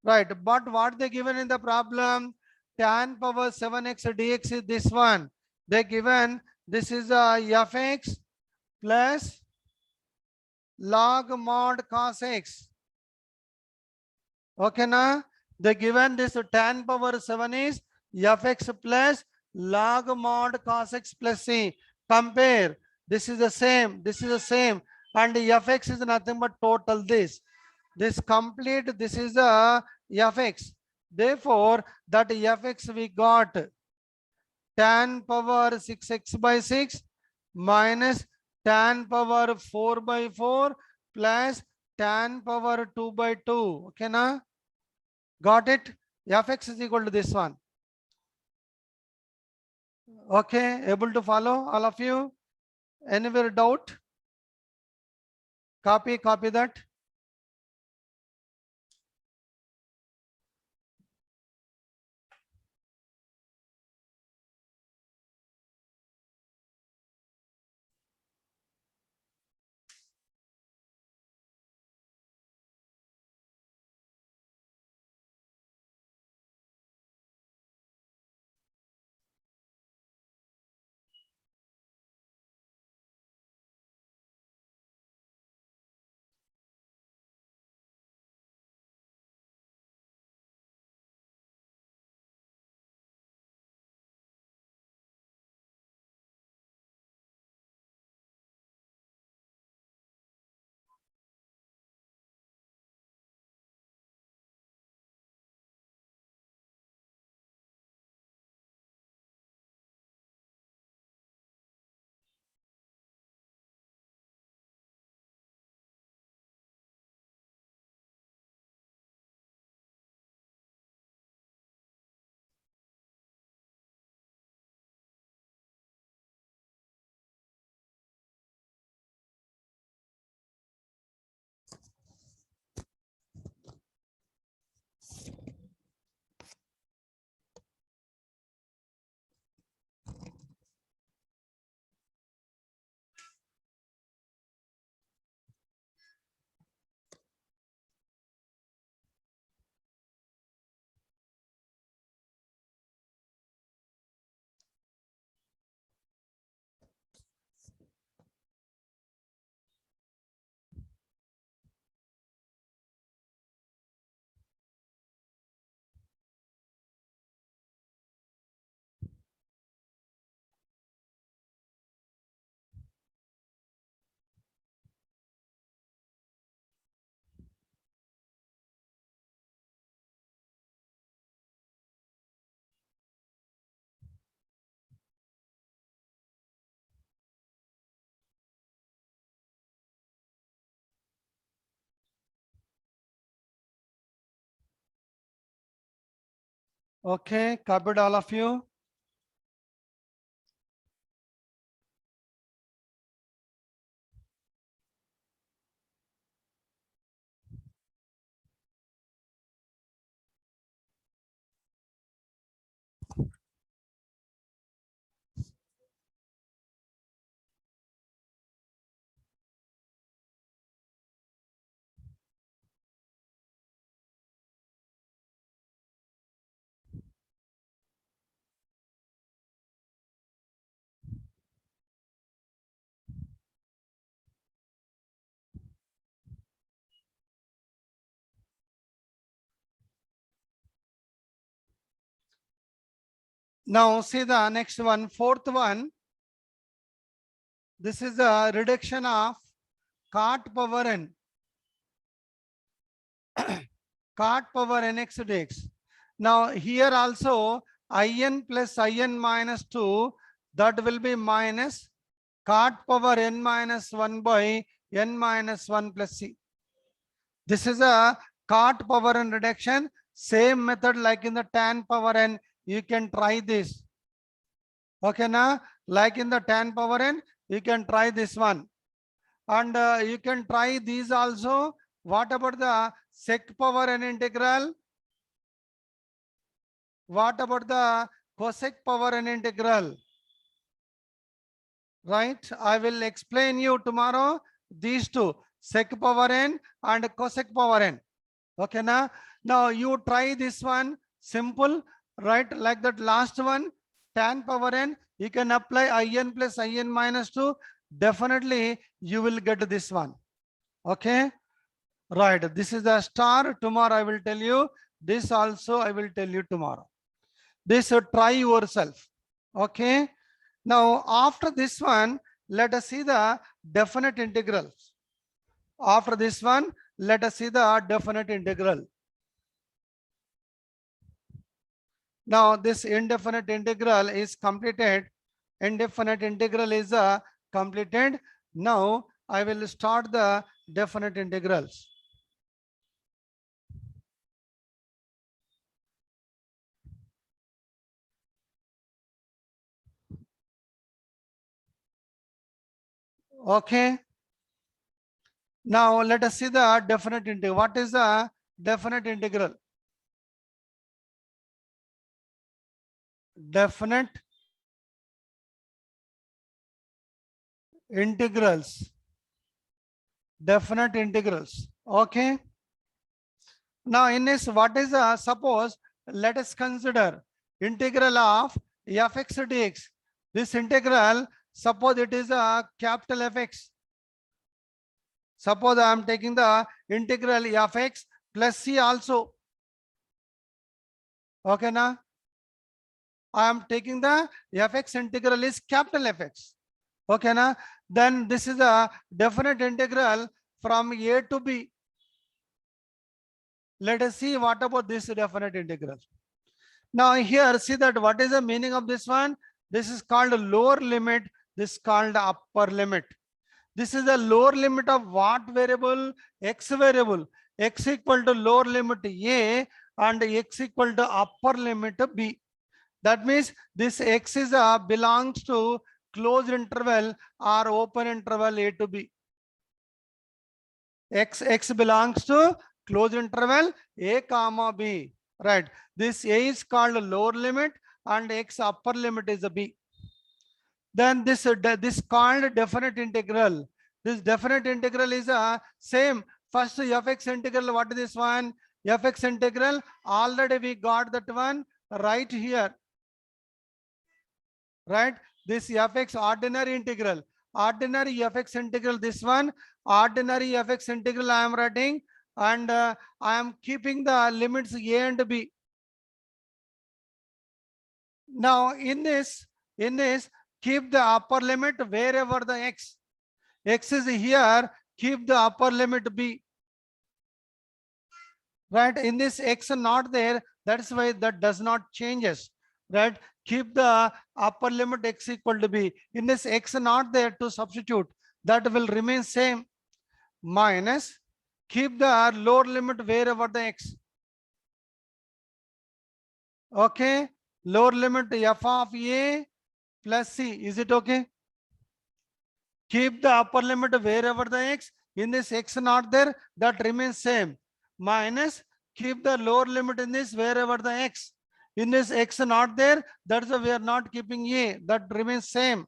Right. But what they given in the problem? Tan power 7x dx is this one. They given this is a fx plus log mod cos x. Okay, now the given this tan power 7 is fx plus log mod cos x plus c. Compare. This is the same. This is the same. And fx is nothing but total this. This complete. This is a fx. Therefore, that fx we got tan power 6x by 6 minus tan power 4 by 4 plus tan power 2 by 2. Okay, na? Got it? Fx is equal to this one. Okay, able to follow all of you? Anywhere doubt? Copy that. Okay, copied all of you. Now see the next one, fourth one. This is the reduction of cot power n. Cot power nx dx. Now here also in plus in minus 2, that will be minus cot power n minus 1 by n minus 1 plus c. This is a cot power n reduction. Same method like in the tan power n. You can try this. Okay, now like in the tan power n, you can try this one. And you can try these also. What about the sec power n integral? What about the cosec power n integral? Right? I will explain you tomorrow these two, sec power n and cosec power n. Okay, now you try this one, simple, right? Like that last one, tan power n, you can apply in plus in minus 2. Definitely you will get this one. Okay, right? This is the star. Tomorrow I will tell you. This also I will tell you tomorrow. This try yourself. Okay. Now after this one, let us see the definite integrals. After this one, let us see the definite integral. Now this indefinite integral is completed. Indefinite integral is completed. Now I will start the definite integrals. Okay. Now let us see the definite integral. What is the definite integral? Definite integrals. Definite integrals. Okay. Now in this, what is suppose let us consider integral of fx dx. This integral, suppose it is a capital Fx. Suppose I am taking the integral fx plus c also. Okay, now I am taking the fx integral is capital Fx. Okay, now then this is a definite integral from a to b. Let us see what about this definite integral. Now here see that what is the meaning of this one? This is called lower limit. This is called upper limit. This is the lower limit of what variable? X variable. X equal to lower limit a and x equal to upper limit b. That means this x is belongs to closed interval or open interval a to b. X belongs to closed interval a comma b. Right. This a is called lower limit and x upper limit is a b. Then this called definite integral. This definite integral is same. First fx integral. What is this one? Fx integral. Already we got that one right here. Right. This fx ordinary integral. Ordinary fx integral. This one ordinary fx integral I am writing, and I am keeping the limits a and b. Now in this keep the upper limit wherever the x is here, keep the upper limit b. Right, in this x not there, that's why that does not changes. Right, keep the upper limit x equal to b. In this x not there, to substitute, that will remain same, minus keep the lower limit wherever the x. Okay, lower limit f of a plus c. Is it okay? Keep the upper limit wherever the x. In this x not there, that remains same, minus keep the lower limit in this wherever the x. In this x not there, that's why we are not keeping a, that remains same.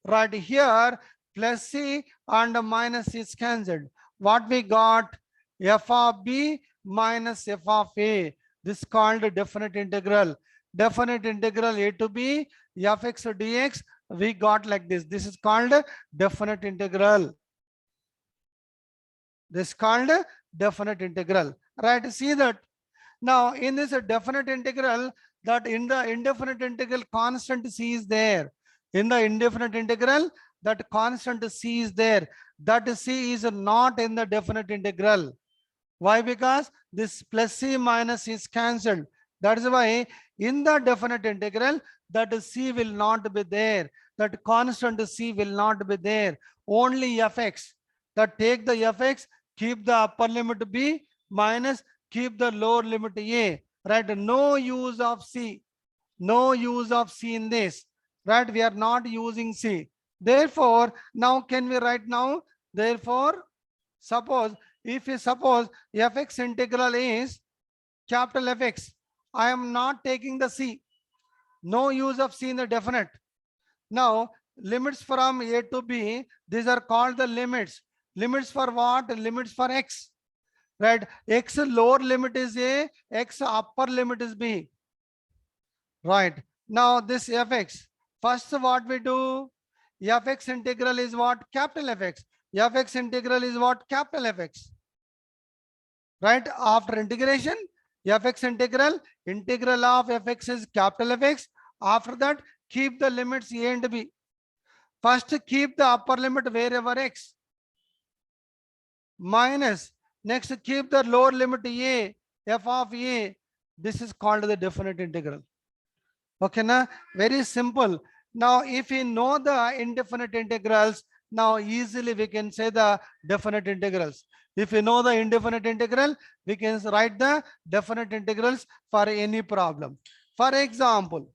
Right here, plus c and minus is cancelled. What we got? F of b minus f of a. This called definite integral. Definite integral a to b fx dx we got like this. This is called definite integral. This is called definite integral. Right, see that. Now in this definite integral, that in the indefinite integral constant c is there. In the indefinite integral, that constant c is there. That c is not in the definite integral. Why? Because this plus c minus is cancelled. That is why in the definite integral, that c will not be there. That constant c will not be there. Only fx. That take the fx, keep the upper limit b minus keep the lower limit a. Right? No use of c. No use of c in this. Right? We are not using c. Therefore, now can we write now? Therefore, suppose if you suppose fx integral is capital Fx, I am not taking the c. No use of c in the definite. Now limits from a to b, these are called the limits. Limits for what? Limits for x. Right? X lower limit is a, x upper limit is b. Right. Now this fx. First what we do? Fx integral is what? Capital Fx. Fx integral is what? Capital Fx. Right? After integration, fx integral of fx is capital Fx. After that, keep the limits a and b. First, keep the upper limit wherever x minus. Next, keep the lower limit a, f of a. This is called the definite integral. Okay, na? Very simple. Now, if we know the indefinite integrals, now easily we can say the definite integrals. If you know the indefinite integral, we can write the definite integrals for any problem. For example,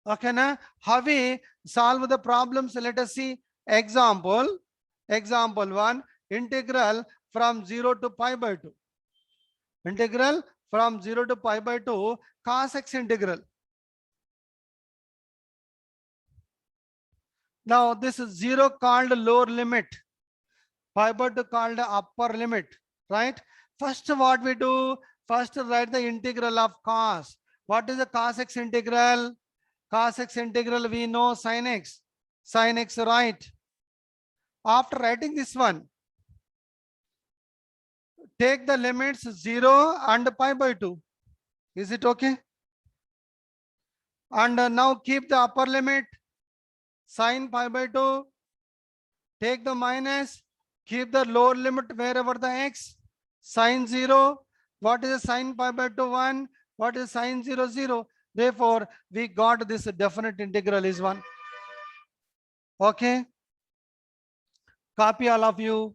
okay, na? How we solve the problems? Let us see. Example 1, integral from 0 to pi by 2. Integral from 0 to pi by 2 cos x integral. Now this is 0 called lower limit, pi by 2 called upper limit, right? First what we do? First write the integral of cos. What is the cos x integral? Cos x integral we know sin x. Sin x, right? After writing this one, take the limits 0 and pi by 2. Is it okay? And now keep the upper limit sin pi by 2. Take the minus, keep the lower limit wherever the x, sin 0. What is sin pi by 2? 1. What is sin 0? 0. Therefore, we got this definite integral is 1. Okay. Copy all of you.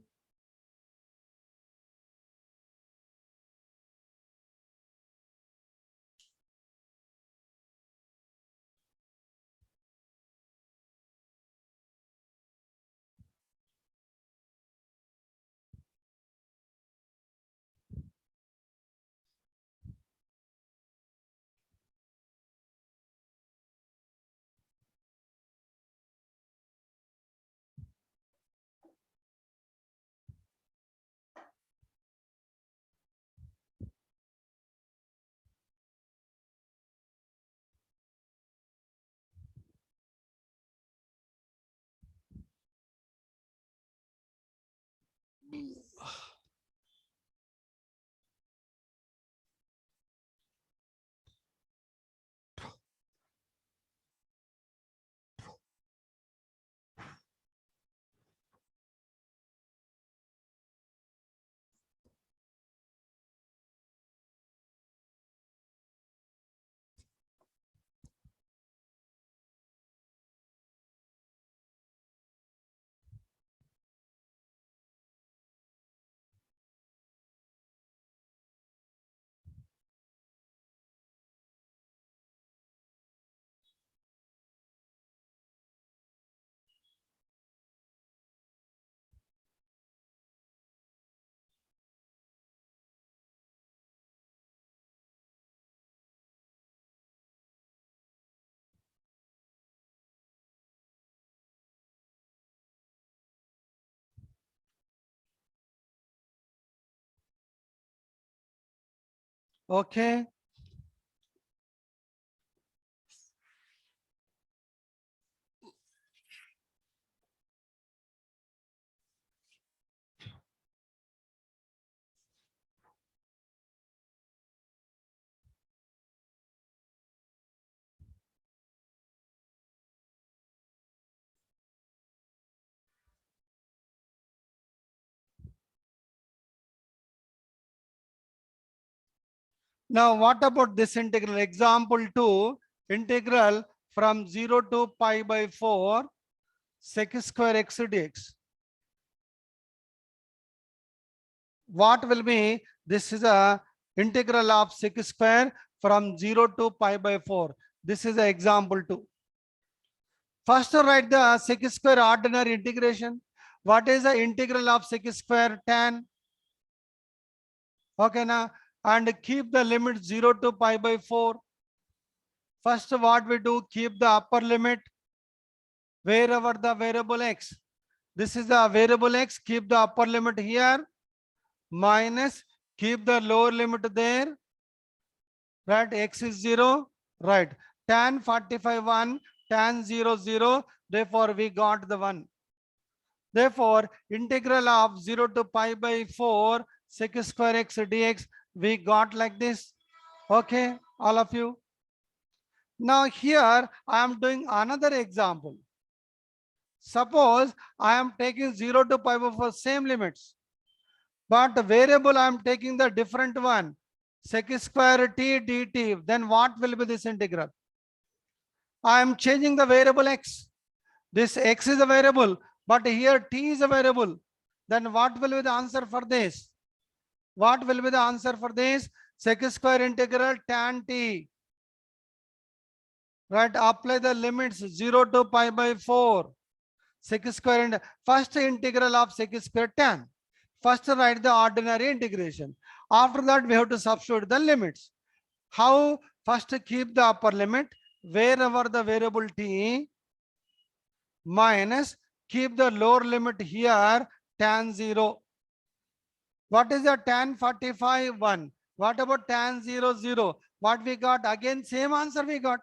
Okay. Now, what about this integral? Example 2, integral from 0 to pi by 4 sec square x dx. What will be? This is a integral of sec square from 0 to pi by 4. This is the example 2. First, write the sec square ordinary integration. What is the integral of sec square? Tan. Okay, now, and keep the limit 0 to pi by 4. First, what we do, keep the upper limit wherever the variable x. This is the variable x, keep the upper limit here, minus, keep the lower limit there, right? X is 0, right? Tan 45 1, tan 0 0, therefore we got the 1. Therefore, integral of 0 to pi by 4 sec square x dx, we got like this. Okay, all of you. Now here I am doing another example. Suppose I am taking 0 to pi by 4 same limits, but the variable I am taking the different one, sec square t dt. Then what will be this integral? I am changing the variable x. This x is a variable, but here t is a variable. Then what will be the answer for this? What will be the answer for this? Sec square integral tan t. Right, apply the limits 0 to pi by 4. Sec square and first integral of sec square tan. First write the ordinary integration. After that we have to substitute the limits. How? First keep the upper limit wherever the variable t, minus keep the lower limit here tan 0. What is the tan 45 1? What about tan 0 0? What we got? Again same answer we got.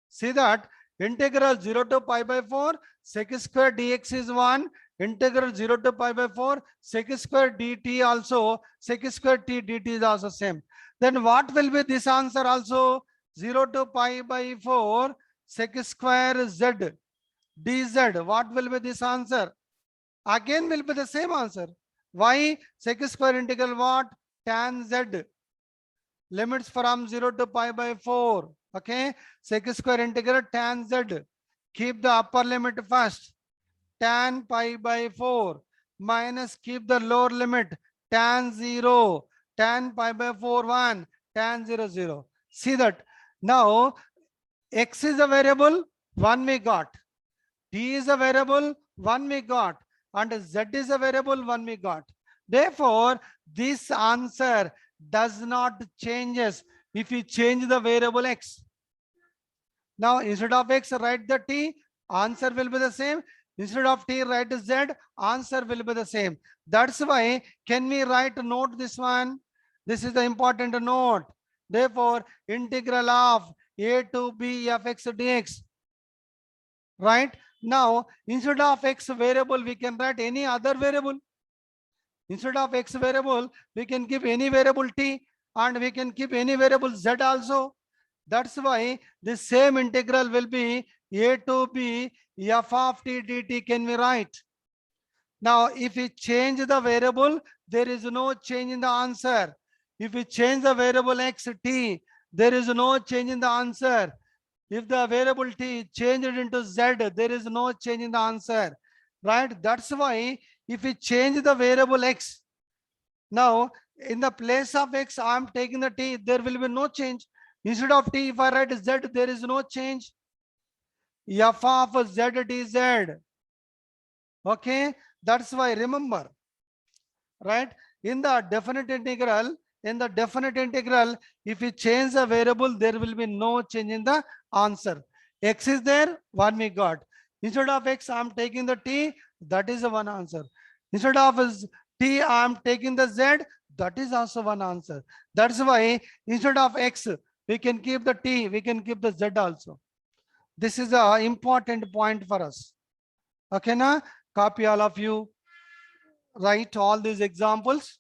See that integral 0 to pi by 4 sec square dx is 1, integral 0 to pi by 4 sec square dt also, sec square t dt is also same. Then what will be this answer also? 0 to pi by 4 sec square z dz. What will be this answer? Again will be the same answer. Why? Sec square integral what? Tan z. Limits from 0 to pi by 4. Okay, sec square integral tan z. Keep the upper limit first, tan pi by 4, minus keep the lower limit tan 0, tan pi by 4 1, tan 0 0. See that now x is a variable, 1 we got, t is a variable, 1 we got, and z is a variable, 1 we got. Therefore, this answer does not changes if you change the variable x. Now, instead of x, write the t, answer will be the same. Instead of t, write z, answer will be the same. That's why, can we write note this one? This is the important note. Therefore, integral of a to b of x dx. Right? Now, instead of x variable, we can write any other variable. Instead of x variable, we can give any variable t, and we can keep any variable z also. That's why the same integral will be a to b f of t dt can we write. Now, if we change the variable, there is no change in the answer. If we change the variable x t, there is no change in the answer. If the variable t changed into z, there is no change in the answer. Right? That's why if we change the variable x, now in the place of x, I am taking the t, there will be no change. Instead of t, if I write z, there is no change. F of z dz. Okay, that's why remember, right? In the definite integral, if you change the variable, there will be no change in the answer. X is there, 1 we got. Instead of x, I am taking the t, that is the one answer. Instead of t, I am taking the z, that is also one answer. That's why instead of x, we can keep the t, we can keep the z also. This is an important point for us. Okay, now copy all of you, write all these examples.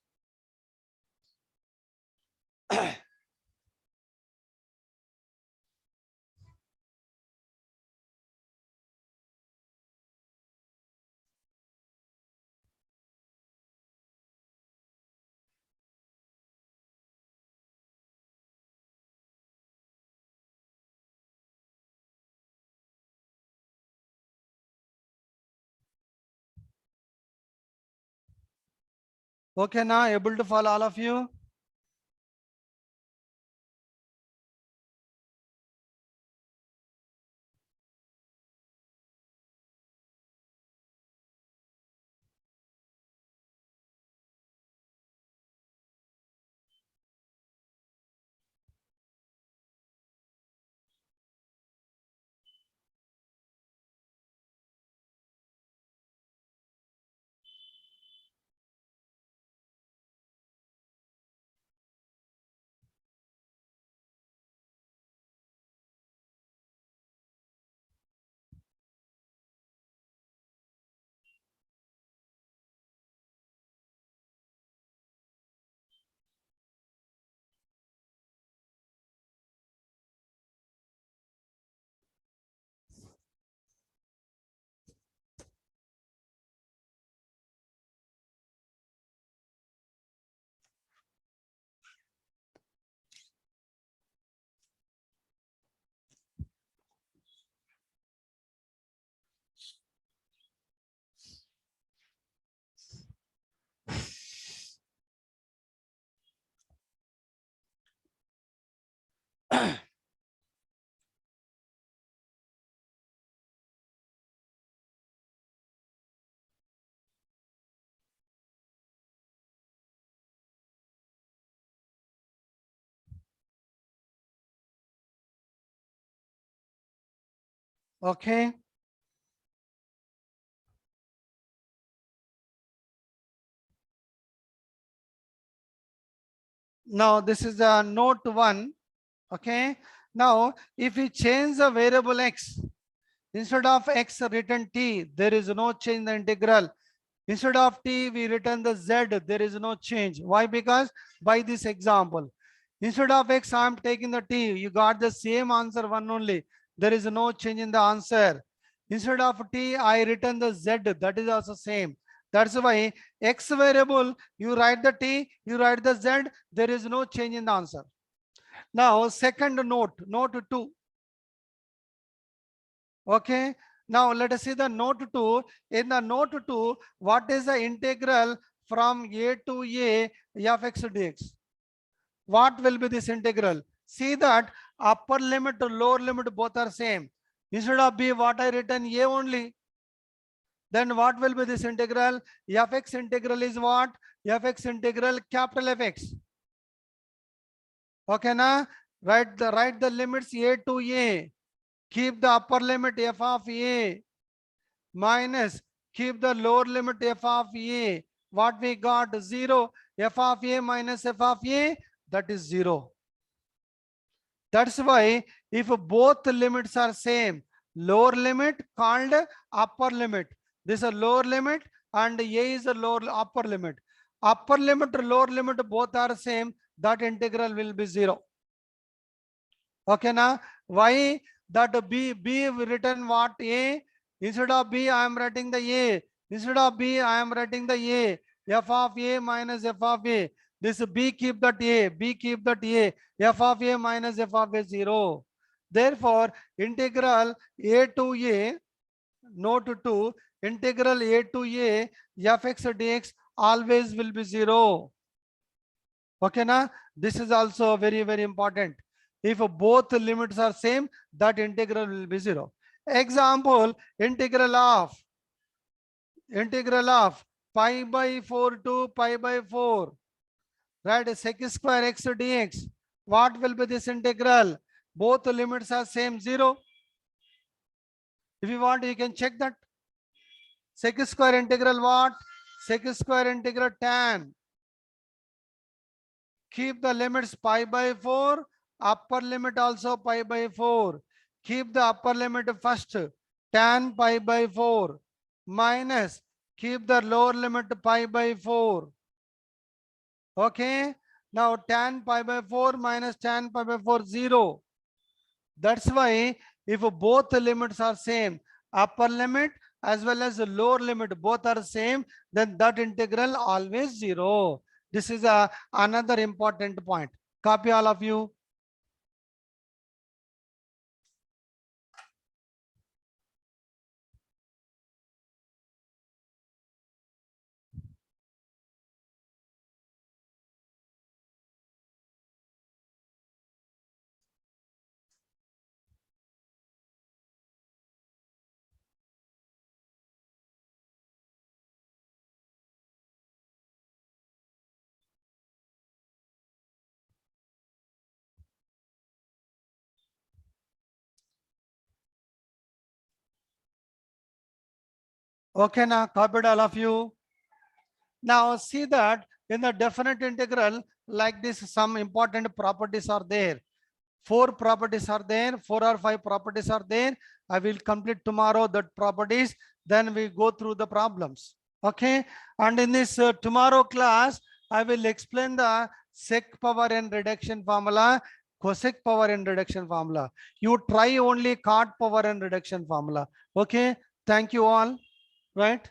Okay, now able to follow all of you? Okay. Now this is the note 1. Okay. Now if we change the variable x, instead of x written t, there is no change in the integral. Instead of t, we return the z, there is no change. Why? Because by this example, instead of x, I am taking the t. You got the same answer, one only. There is no change in the answer. Instead of t, I return the z. That is also same. That's why x variable, you write the t, you write the z. There is no change in the answer. Now, second note, note 2. Okay. Now let us see the note 2. In the note 2, what is the integral from a to a f x dx? What will be this integral? See that upper limit to lower limit both are same. Instead of b, what I written a only. Then what will be this integral? Fx integral is what? Fx integral capital Fx. Okay, na? Write the limits a to a. Keep the upper limit f of a minus keep the lower limit f of a. What we got? 0. F of a minus f of a, that is 0. That's why if both limits are same, lower limit called upper limit. This is a lower limit and a is a lower upper limit. Upper limit to lower limit both are same, that integral will be 0. Okay, now why that b written what? A. Instead of b, I am writing the a. Instead of b, I am writing the a. F of a minus f of a. This b keep that a. B keep that a. F of a minus f of a 0. Therefore, integral a to a, note 2, integral a to a fx dx always will be 0. Okay, na? This is also very, very important. If both limits are same, that integral will be 0. Example, integral of pi by 4 to pi by 4, right? Sec square x dx. What will be this integral? Both limits are same, 0. If you want, you can check that. Sec square integral what? Sec square integral tan. Keep the limits pi by 4, upper limit also pi by 4. Keep the upper limit first, tan pi by 4, minus keep the lower limit pi by 4. Okay. Now tan pi by 4 minus tan pi by 4, 0. That's why if both limits are same, upper limit as well as the lower limit both are same, then that integral always 0. This is another important point. Copy all of you. Okay, now copied all of you. Now see that in the definite integral like this, some important properties are there. 4 properties are there, 4 or 5 properties are there. I will complete tomorrow that properties. Then we go through the problems. Okay. And in this tomorrow class, I will explain the sec power n reduction formula, cosec power n reduction formula. You try only cot power n reduction formula. Okay. Thank you all. Right.